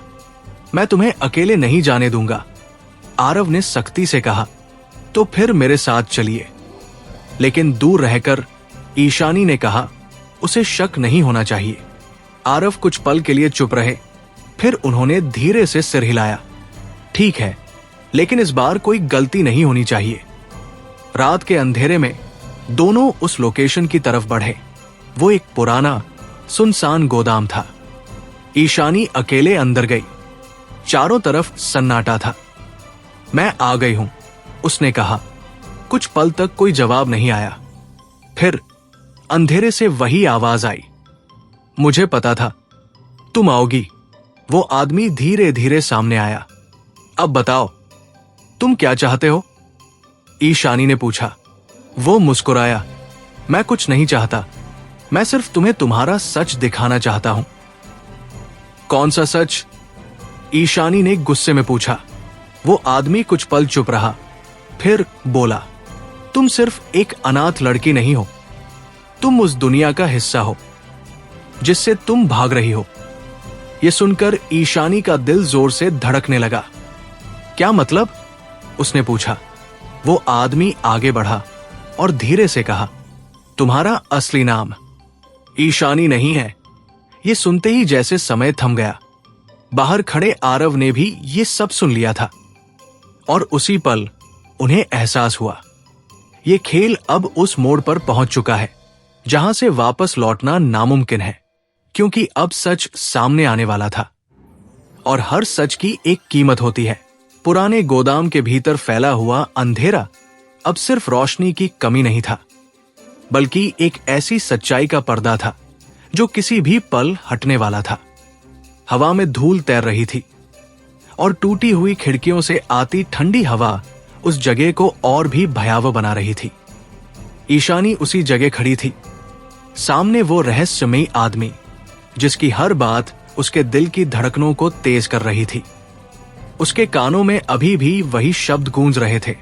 मैं तुम्हें अकेले नहीं जाने दूंगा, आरव ने सख्ती से कहा। तो फिर मेरे साथ चलिए, लेकिन दूर रहकर, ईशानी ने कहा। उसे शक नहीं होना चाहिए। आरव कुछ पल के लिए चुप रहे, फिर उन्होंने धीरे से सिर हिलाया। ठीक है, लेकिन इस बार कोई गलती नहीं होनी चाहिए। रात के अंधेरे में दोनों उस लोकेशन की तरफ बढ़े। वो एक पुराना सुनसान गोदाम था। ईशानी अकेले अंदर गई। चारों तरफ सन्नाटा था। मैं आ गई हूं, उसने कहा। कुछ पल तक कोई जवाब नहीं आया। फिर अंधेरे से वही आवाज आई। मुझे पता था तुम आओगी। वो आदमी धीरे धीरे सामने आया। अब बताओ, तुम क्या चाहते हो? ईशानी ने पूछा। वो मुस्कुराया। मैं कुछ नहीं चाहता, मैं सिर्फ तुम्हें तुम्हारा सच दिखाना चाहता हूं। कौन सा सच? ईशानी ने गुस्से में पूछा। वो आदमी कुछ पल चुप रहा, फिर बोला, तुम सिर्फ एक अनाथ लड़की नहीं हो, तुम उस दुनिया का हिस्सा हो जिससे तुम भाग रही हो। यह सुनकर ईशानी का दिल जोर से धड़कने लगा। क्या मतलब? उसने पूछा। वो आदमी आगे बढ़ा और धीरे से कहा, तुम्हारा असली नाम ईशानी नहीं है। ये सुनते ही जैसे समय थम गया। बाहर खड़े आरव ने भी ये सब सुन लिया था और उसी पल उन्हें एहसास हुआ, ये खेल अब उस मोड़ पर पहुंच चुका है जहां से वापस लौटना नामुमकिन है, क्योंकि अब सच सामने आने वाला था और हर सच की एक कीमत होती है। पुराने गोदाम के भीतर फैला हुआ अंधेरा अब सिर्फ रोशनी की कमी नहीं था, बल्कि एक ऐसी सच्चाई का पर्दा था जो किसी भी पल हटने वाला था। हवा में धूल तैर रही थी और टूटी हुई खिड़कियों से आती ठंडी हवा उस जगह को और भी भयावह बना रही थी। ईशानी उसी जगह खड़ी थी, सामने वो रहस्यमयी आदमी जिसकी हर बात उसके दिल की धड़कनों को तेज कर रही थी। उसके कानों में अभी भी वही शब्द गूंज रहे थे,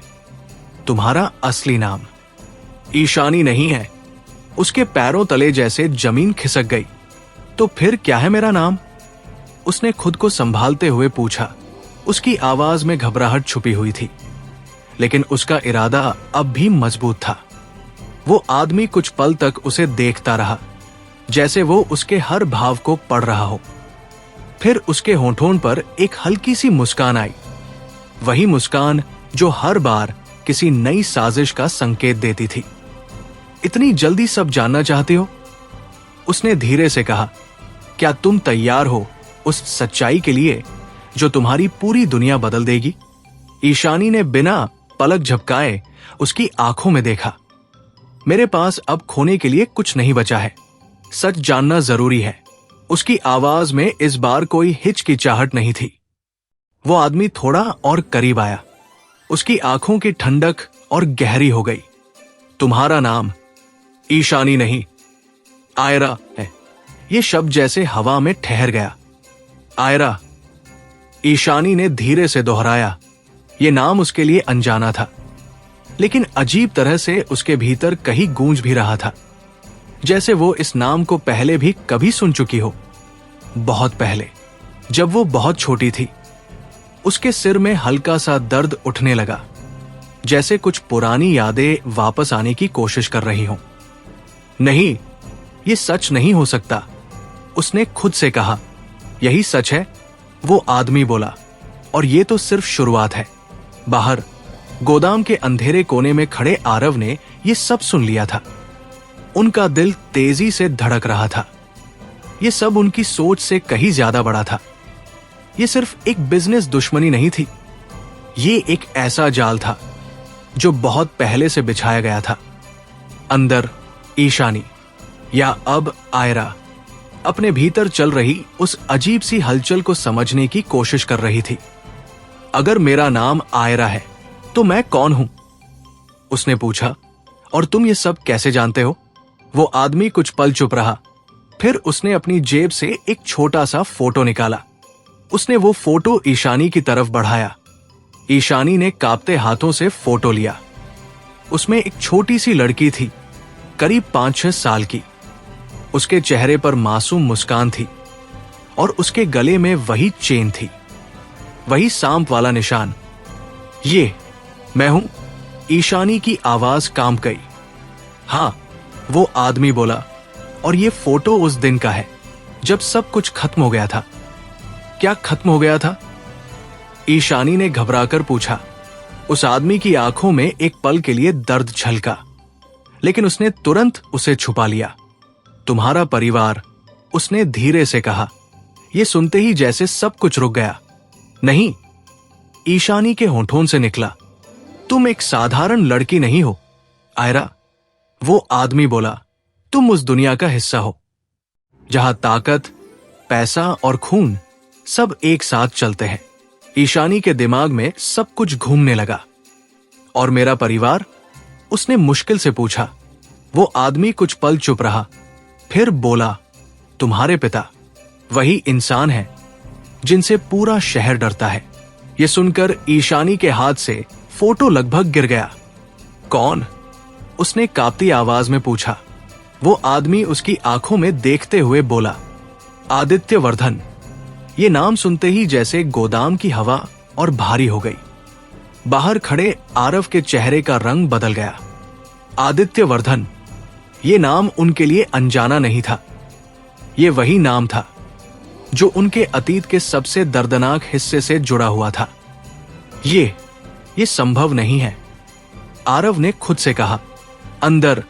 तुम्हारा असली नाम ईशानी नहीं है। उसके पैरों तले जैसे जमीन खिसक गई। तो फिर क्या है मेरा नाम? उसने खुद को संभालते हुए पूछा। उसकी आवाज में घबराहट छुपी हुई थी, लेकिन उसका इरादा अब भी मजबूत था। वो आदमी कुछ पल तक उसे देखता रहा, जैसे वो उसके हर भाव को पढ़ रहा हो। फिर उसके होंठों पर एक हल्की सी मुस्कान आई, वही मुस्कान जो हर बार किसी नई साजिश का संकेत देती थी। इतनी जल्दी सब जानना चाहते हो? उसने धीरे से कहा। क्या तुम तैयार हो उस सच्चाई के लिए जो तुम्हारी पूरी दुनिया बदल देगी? ईशानी ने बिना पलक झपकाए उसकी आंखों में देखा। मेरे पास अब खोने के लिए कुछ नहीं बचा है, सच जानना जरूरी है। उसकी आवाज में इस बार कोई हिचकिचाहट नहीं थी। वो आदमी थोड़ा और करीब आया। उसकी आंखों की ठंडक और गहरी हो गई। तुम्हारा नाम ईशानी नहीं, आयरा है। ये शब्द जैसे हवा में ठहर गया। आयरा, ईशानी ने धीरे से दोहराया। ये नाम उसके लिए अनजाना था, लेकिन अजीब तरह से उसके भीतर कहीं गूंज भी रहा था, जैसे वो इस नाम को पहले भी कभी सुन चुकी हो। बहुत पहले, जब वो बहुत छोटी थी। उसके सिर में हल्का सा दर्द उठने लगा, जैसे कुछ पुरानी यादें वापस आने की कोशिश कर रही हों। नहीं, ये सच नहीं हो सकता, उसने खुद से कहा। यही सच है, वो आदमी बोला, और ये तो सिर्फ शुरुआत है। बाहर गोदाम के अंधेरे कोने में खड़े आरव ने ये सब सुन लिया था। उनका दिल तेजी से धड़क रहा था। ये सब उनकी सोच से कहीं ज्यादा बड़ा था। ये सिर्फ एक बिजनेस दुश्मनी नहीं थी, ये एक ऐसा जाल था जो बहुत पहले से बिछाया गया था। अंदर ईशानी, या अब आयरा, अपने भीतर चल रही उस अजीब सी हलचल को समझने की कोशिश कर रही थी। अगर मेरा नाम आयरा है तो मैं कौन हूं? उसने पूछा। और तुम ये सब कैसे जानते हो? वो आदमी कुछ पल चुप रहा, फिर उसने अपनी जेब से एक छोटा सा फोटो निकाला। उसने वो फोटो ईशानी की तरफ बढ़ाया। ईशानी ने कांपते हाथों से फोटो लिया। उसमें एक छोटी सी लड़की थी, करीब 5-6 साल की। उसके चेहरे पर मासूम मुस्कान थी और उसके गले में वही चेन थी, वही सांप वाला निशान। ये मैं हूं? ईशानी की आवाज कांप गई। हां, वो आदमी बोला, और ये फोटो उस दिन का है जब सब कुछ खत्म हो गया था। क्या खत्म हो गया था? ईशानी ने घबराकर पूछा। उस आदमी की आंखों में एक पल के लिए दर्द झलका, लेकिन उसने तुरंत उसे छुपा लिया। तुम्हारा परिवार, उसने धीरे से कहा। ये सुनते ही जैसे सब कुछ रुक गया। नहीं, ईशानी के होठों से निकला। तुम एक साधारण लड़की नहीं हो, आयरा। वो आदमी बोला, तुम उस दुनिया का हिस्सा हो जहां ताकत, पैसा और खून सब एक साथ चलते हैं। ईशानी के दिमाग में सब कुछ घूमने लगा। और मेरा परिवार? उसने मुश्किल से पूछा। वो आदमी कुछ पल चुप रहा, फिर बोला, तुम्हारे पिता वही इंसान है जिनसे पूरा शहर डरता है। ये सुनकर ईशानी के हाथ से फोटो लगभग गिर गया। कौन? उसने कांपती आवाज में पूछा। वो आदमी उसकी आंखों में देखते हुए बोला, आदित्य वर्धन। ये नाम सुनते ही जैसे गोदाम की हवा और भारी हो गई। बाहर खड़े आरव के चेहरे का रंग बदल गया। आदित्य वर्धन, ये नाम उनके लिए अनजाना नहीं था। ये वही नाम था जो उनके अतीत के सबसे दर्दनाक हिस्से से जुड़ा हुआ था। ये संभव नहीं है, आरव ने खुद से कहा। अंदर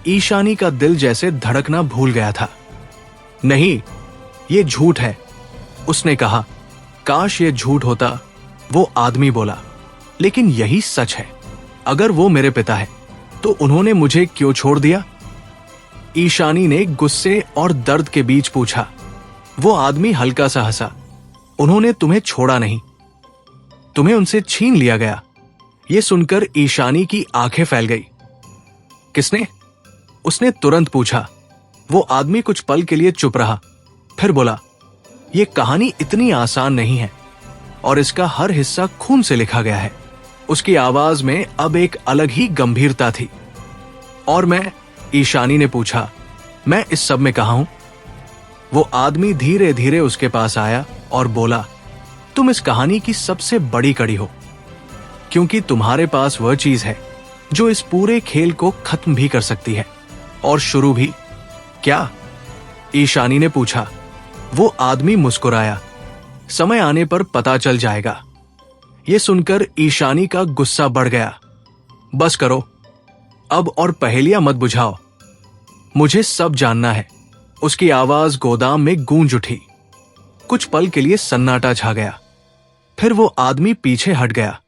ईशानी का दिल जैसे धड़कना भूल गया था। नहीं, ये झूठ है, उसने कहा। काश ये झूठ होता, वो आदमी बोला। लेकिन यही सच है। अगर वो मेरे पिता है तो उन्होंने मुझे क्यों छोड़ दिया? ईशानी ने गुस्से और दर्द के बीच पूछा। वो आदमी हल्का सा हंसा। उन्होंने तुम्हें छोड़ा नहीं, तुम्हें उनसे छीन लिया गया। ये सुनकर ईशानी की आंखें फैल गई। किसने? उसने तुरंत पूछा। वो आदमी कुछ पल के लिए चुप रहा, फिर बोला, ये कहानी इतनी आसान नहीं है और इसका हर हिस्सा खून से लिखा गया है। उसकी आवाज में अब एक अलग ही गंभीरता थी। और मैं? ईशानी ने पूछा। मैं इस सब में कहां हूं? वो आदमी धीरे धीरे उसके पास आया और बोला, तुम इस कहानी की सबसे बड़ी कड़ी हो, क्योंकि तुम्हारे पास वह चीज है जो इस पूरे खेल को खत्म भी कर सकती है और शुरू भी। क्या? ईशानी ने पूछा। वो आदमी मुस्कुराया। समय आने पर पता चल जाएगा। ये सुनकर ईशानी का गुस्सा बढ़ गया। बस करो अब और पहेलियां मत बुझाओ, मुझे सब जानना है। उसकी आवाज गोदाम में गूंज उठी। कुछ पल के लिए सन्नाटा छा गया, फिर वो आदमी पीछे हट गया।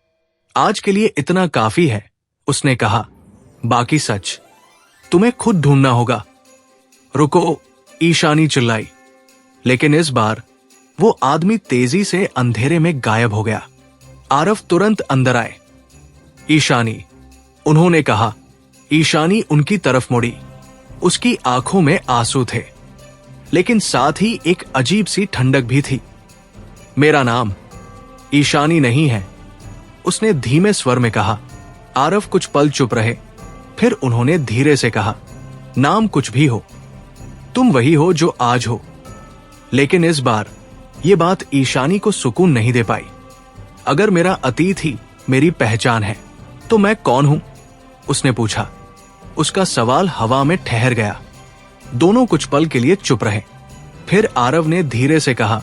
आज के लिए इतना काफी है, उसने कहा। बाकी सच तुम्हें खुद ढूंढना होगा। रुको, ईशानी चिल्लाई। लेकिन इस बार वो आदमी तेजी से अंधेरे में गायब हो गया। आरव तुरंत अंदर आए। ईशानी, उन्होंने कहा। ईशानी उनकी तरफ मुड़ी। उसकी आंखों में आंसू थे, लेकिन साथ ही एक अजीब सी ठंडक भी थी। मेरा नाम ईशानी नहीं है, उसने धीमे स्वर में कहा। आरव कुछ पल चुप रहे, फिर उन्होंने धीरे से कहा, नाम कुछ भी हो, तुम वही हो जो आज हो। लेकिन इस बार ये बात ईशानी को सुकून नहीं दे पाई। अगर मेरा अतीत ही मेरी पहचान है तो मैं कौन हूं? उसने पूछा। उसका सवाल हवा में ठहर गया। दोनों कुछ पल के लिए चुप रहे। फिर आरव ने धीरे से कहा,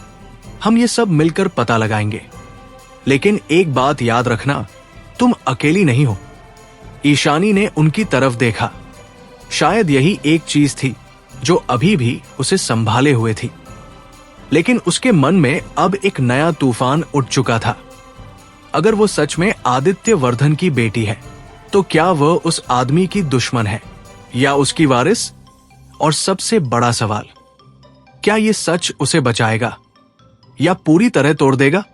हम ये सब मिलकर पता लगाएंगे, लेकिन एक बात याद रखना, तुम अकेली नहीं हो। ईशानी ने उनकी तरफ देखा। शायद यही एक चीज थी जो अभी भी उसे संभाले हुए थी। लेकिन उसके मन में अब एक नया तूफान उठ चुका था। अगर वो सच में आदित्य वर्धन की बेटी है, तो क्या वह उस आदमी की दुश्मन है या उसकी वारिस? और सबसे बड़ा सवाल, क्या ये सच उसे बचाएगा या पूरी तरह तोड़ देगा?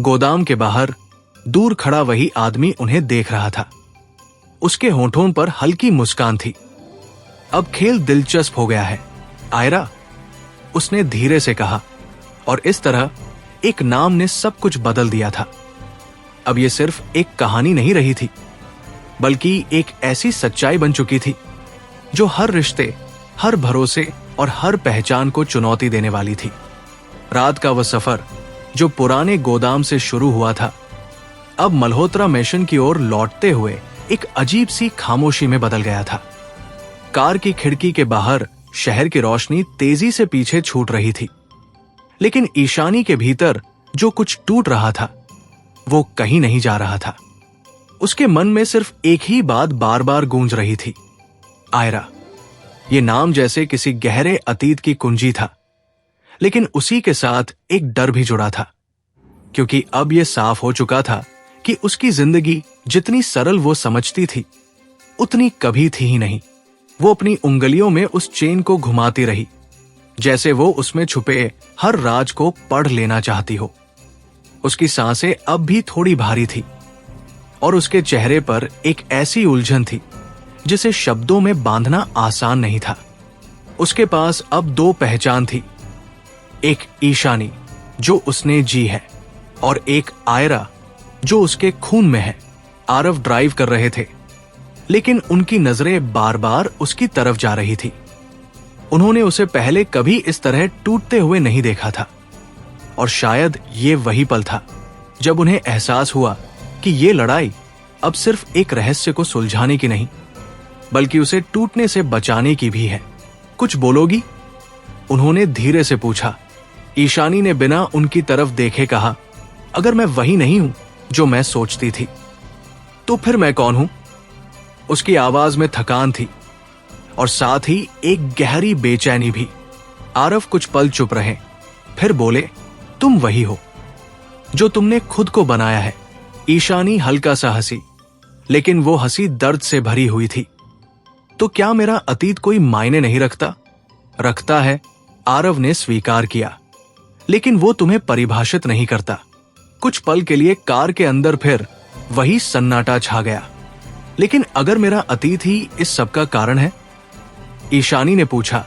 गोदाम के बाहर दूर खड़ा वही आदमी उन्हें देख रहा था। उसके होठों पर हल्की मुस्कान थी। अब खेल दिलचस्प हो गया है, आयरा, उसने धीरे से कहा। और इस तरह एक नाम ने सब कुछ बदल दिया था। अब यह सिर्फ एक कहानी नहीं रही थी, बल्कि एक ऐसी सच्चाई बन चुकी थी जो हर रिश्ते, हर भरोसे और हर पहचान को चुनौती देने वाली थी। रात का वह सफर जो पुराने गोदाम से शुरू हुआ था, अब मल्होत्रा मेशन की ओर लौटते हुए एक अजीब सी खामोशी में बदल गया था। कार की खिड़की के बाहर शहर की रोशनी तेजी से पीछे छूट रही थी, लेकिन ईशानी के भीतर जो कुछ टूट रहा था वो कहीं नहीं जा रहा था। उसके मन में सिर्फ एक ही बात बार बार गूंज रही थी, आयरा, ये नाम जैसे किसी गहरे अतीत की कुंजी था, लेकिन उसी के साथ एक डर भी जुड़ा था, क्योंकि अब यह साफ हो चुका था कि उसकी जिंदगी जितनी सरल वो समझती थी, उतनी कभी थी ही नहीं। वो अपनी उंगलियों में उस चेन को घुमाती रही, जैसे वो उसमें छुपे हर राज को पढ़ लेना चाहती हो। उसकी सांसें अब भी थोड़ी भारी थी और उसके चेहरे पर एक ऐसी उलझन थी जिसे शब्दों में बांधना आसान नहीं था। उसके पास अब दो पहचान थी, एक ईशानी जो उसने जी है और एक आयरा जो उसके खून में है। आरव ड्राइव कर रहे थे, लेकिन उनकी नजरें बार बार उसकी तरफ जा रही थी। उन्होंने उसे पहले कभी इस तरह टूटते हुए नहीं देखा था, और शायद ये वही पल था जब उन्हें एहसास हुआ कि ये लड़ाई अब सिर्फ एक रहस्य को सुलझाने की नहीं, बल्कि उसे टूटने से बचाने की भी है। कुछ बोलोगी? उन्होंने धीरे से पूछा। ईशानी ने बिना उनकी तरफ देखे कहा, अगर मैं वही नहीं हूं जो मैं सोचती थी, तो फिर मैं कौन हूं? उसकी आवाज में थकान थी और साथ ही एक गहरी बेचैनी भी। आरव कुछ पल चुप रहे, फिर बोले, तुम वही हो जो तुमने खुद को बनाया है। ईशानी हल्का सा हंसी, लेकिन वो हंसी दर्द से भरी हुई थी। तो क्या मेरा अतीत कोई मायने नहीं रखता? रखता है, आरव ने स्वीकार किया, लेकिन वो तुम्हें परिभाषित नहीं करता। कुछ पल के लिए कार के अंदर फिर वही सन्नाटा छा गया। लेकिन अगर मेरा अतीत ही इस सब का कारण है? ईशानी ने पूछा।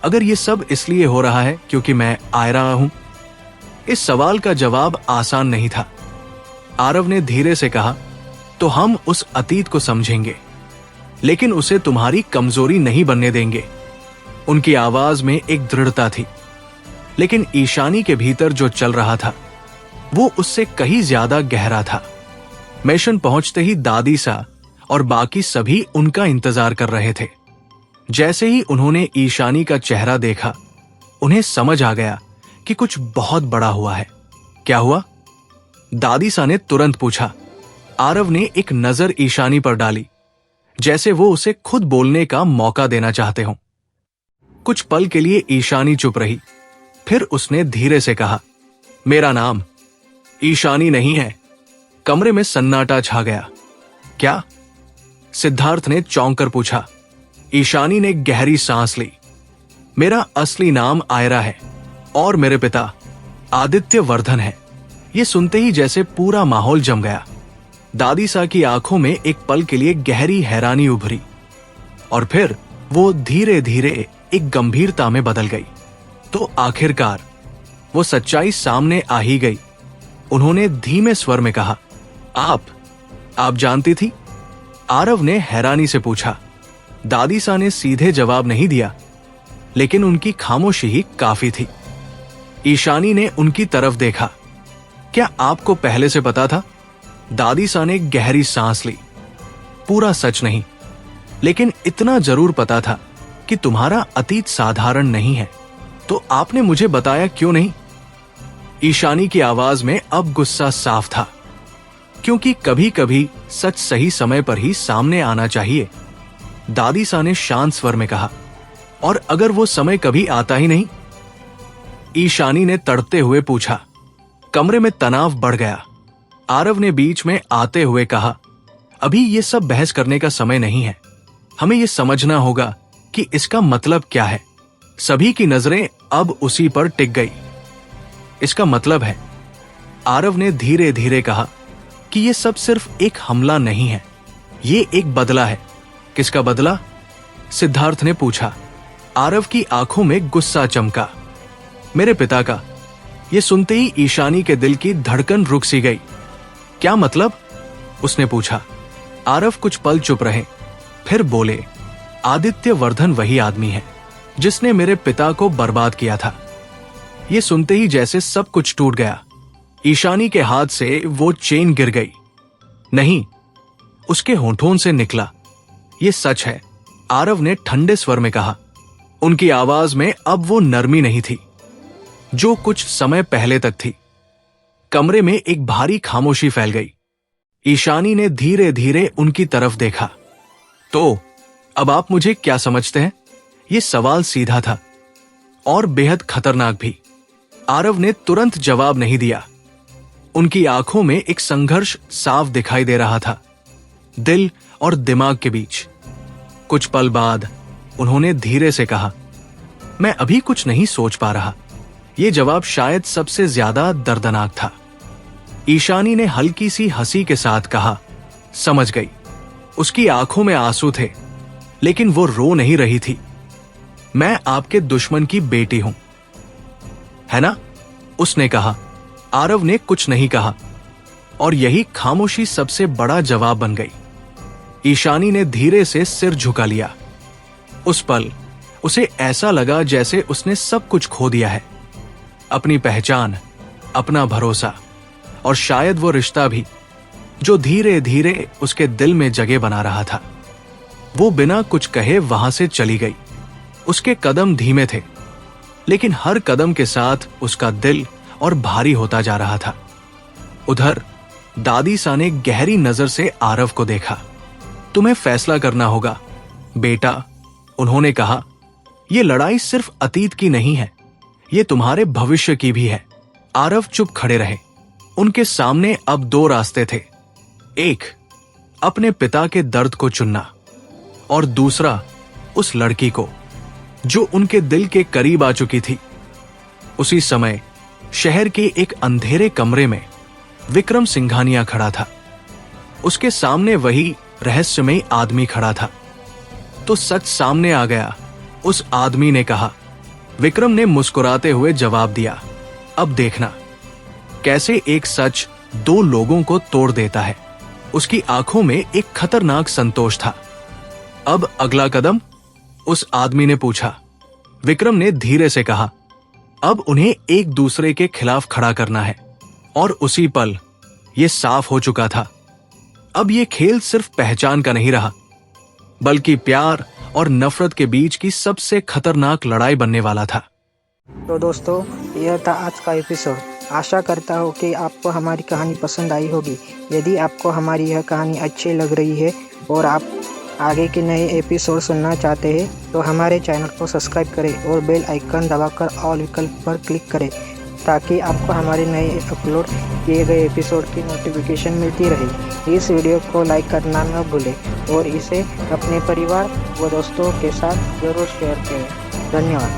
अगर ये सब इसलिए हो रहा है क्योंकि मैं आयरा हूं? इस सवाल का जवाब आसान नहीं था। आरव ने धीरे से कहा, तो हम उस अतीत को समझेंगे, लेकिन उसे तुम्हारी कमजोरी नहीं बनने देंगे। उनकी आवाज में एक दृढ़ता थी, लेकिन ईशानी के भीतर जो चल रहा था वो उससे कहीं ज्यादा गहरा था। मिशन पहुंचते ही दादी सा और बाकी सभी उनका इंतजार कर रहे थे। जैसे ही उन्होंने ईशानी का चेहरा देखा, उन्हें समझ आ गया कि कुछ बहुत बड़ा हुआ है। क्या हुआ? दादी सा ने तुरंत पूछा। आरव ने एक नजर ईशानी पर डाली, जैसे वो उसे खुद बोलने का मौका देना चाहते हों। कुछ पल के लिए ईशानी चुप रही, फिर उसने धीरे से कहा, मेरा नाम ईशानी नहीं है। कमरे में सन्नाटा छा गया। क्या? सिद्धार्थ ने चौंक कर पूछा। ईशानी ने गहरी सांस ली। मेरा असली नाम आयरा है और मेरे पिता आदित्य वर्धन है। ये सुनते ही जैसे पूरा माहौल जम गया। दादी सा की आंखों में एक पल के लिए गहरी हैरानी उभरी और फिर वो धीरे धीरे एक गंभीरता में बदल गई। तो आखिरकार वो सच्चाई सामने आ ही गई। उन्होंने धीमे स्वर में कहा, आप जानती थी? आरव ने हैरानी से पूछा। दादी सा ने सीधे जवाब नहीं दिया, लेकिन उनकी खामोशी ही काफी थी। ईशानी ने उनकी तरफ देखा। क्या आपको पहले से पता था? दादी सा ने गहरी सांस ली। पूरा सच नहीं, लेकिन इतना जरूर पता था कि तुम्हारा अतीत साधारण नहीं है। तो आपने मुझे बताया क्यों नहीं? ईशानी की आवाज में अब गुस्सा साफ था, क्योंकि कभी कभी सच सही समय पर ही सामने आना चाहिए। दादी सा ने शांत स्वर में कहा, और अगर वो समय कभी आता ही नहीं? ईशानी ने तड़पते हुए पूछा। कमरे में तनाव बढ़ गया। आरव ने बीच में आते हुए कहा, अभी ये सब बहस करने का समय नहीं है। हमें ये समझना होगा कि इसका मतलब क्या है। सभी की नजरें अब उसी पर टिक गई। इसका मतलब है, आरव ने धीरे धीरे कहा, कि ये सब सिर्फ एक हमला नहीं है, ये एक बदला है। किसका बदला? सिद्धार्थ ने पूछा। आरव की आंखों में गुस्सा चमका। मेरे पिता का। ये सुनते ही ईशानी के दिल की धड़कन रुक सी गई। क्या मतलब? उसने पूछा। आरव कुछ पल चुप रहे, फिर बोले, आदित्य वर्धन वही आदमी है जिसने मेरे पिता को बर्बाद किया था। ये सुनते ही जैसे सब कुछ टूट गया। ईशानी के हाथ से वो चेन गिर गई। नहीं, उसके होठों से निकला, ये सच है। आरव ने ठंडे स्वर में कहा। उनकी आवाज में अब वो नरमी नहीं थी जो कुछ समय पहले तक थी। कमरे में एक भारी खामोशी फैल गई। ईशानी ने धीरे धीरे उनकी तरफ देखा। तो अब आप मुझे क्या समझते हैं? ये सवाल सीधा था और बेहद खतरनाक भी। आरव ने तुरंत जवाब नहीं दिया। उनकी आंखों में एक संघर्ष साफ दिखाई दे रहा था, दिल और दिमाग के बीच। कुछ पल बाद उन्होंने धीरे से कहा, मैं अभी कुछ नहीं सोच पा रहा। यह जवाब शायद सबसे ज्यादा दर्दनाक था। ईशानी ने हल्की सी हंसी के साथ कहा, समझ गई। उसकी आंखों में आंसू थे, लेकिन वो रो नहीं रही थी। मैं आपके दुश्मन की बेटी हूं, है ना? उसने कहा। आरव ने कुछ नहीं कहा और यही खामोशी सबसे बड़ा जवाब बन गई। ईशानी ने धीरे से सिर झुका लिया। उस पल उसे ऐसा लगा जैसे उसने सब कुछ खो दिया है, अपनी पहचान, अपना भरोसा और शायद वो रिश्ता भी जो धीरे धीरे उसके दिल में जगह बना रहा था। वो बिना कुछ कहे वहां से चली गई। उसके कदम धीमे थे, लेकिन हर कदम के साथ उसका दिल और भारी होता जा रहा था। उधर दादी सा ने गहरी नजर से आरव को देखा। तुम्हें फैसला करना होगा बेटा, उन्होंने कहा। यह लड़ाई सिर्फ अतीत की नहीं है, ये तुम्हारे भविष्य की भी है। आरव चुप खड़े रहे। उनके सामने अब दो रास्ते थे, एक अपने पिता के दर्द को चुनना और दूसरा उस लड़की को जो उनके दिल के करीब आ चुकी थी। उसी समय शहर के एक अंधेरे कमरे में विक्रम सिंघानिया खड़ा था। उसके सामने वही रहस्यमयी आदमी खड़ा था। तो सच सामने आ गया, उस आदमी ने कहा। विक्रम ने मुस्कुराते हुए जवाब दिया, अब देखना कैसे एक सच दो लोगों को तोड़ देता है। उसकी आंखों में एक खतरनाक संतोष था। अब अगला कदम? उस आदमी ने पूछा। विक्रम ने धीरे से कहा, अब उन्हें एक दूसरे के खिलाफ खड़ा करना है। और उसी पल यह साफ हो चुका था, अब यह खेल सिर्फ पहचान का नहीं रहा, बल्कि प्यार और नफरत के बीच की सबसे खतरनाक लड़ाई बनने वाला था। तो दोस्तों, यह था आज का एपिसोड। आशा करता हूँ कि आपको हमारी कहानी पसंद आई होगी। यदि आपको हमारी यह कहानी अच्छी लग रही है और आप आगे के नए एपिसोड सुनना चाहते हैं तो हमारे चैनल को सब्सक्राइब करें और बेल आइकन दबाकर ऑल विकल्प पर क्लिक करें, ताकि आपको हमारे नए अपलोड किए गए एपिसोड की नोटिफिकेशन मिलती रहे। इस वीडियो को लाइक करना न भूलें और इसे अपने परिवार व दोस्तों के साथ जरूर शेयर करें। धन्यवाद।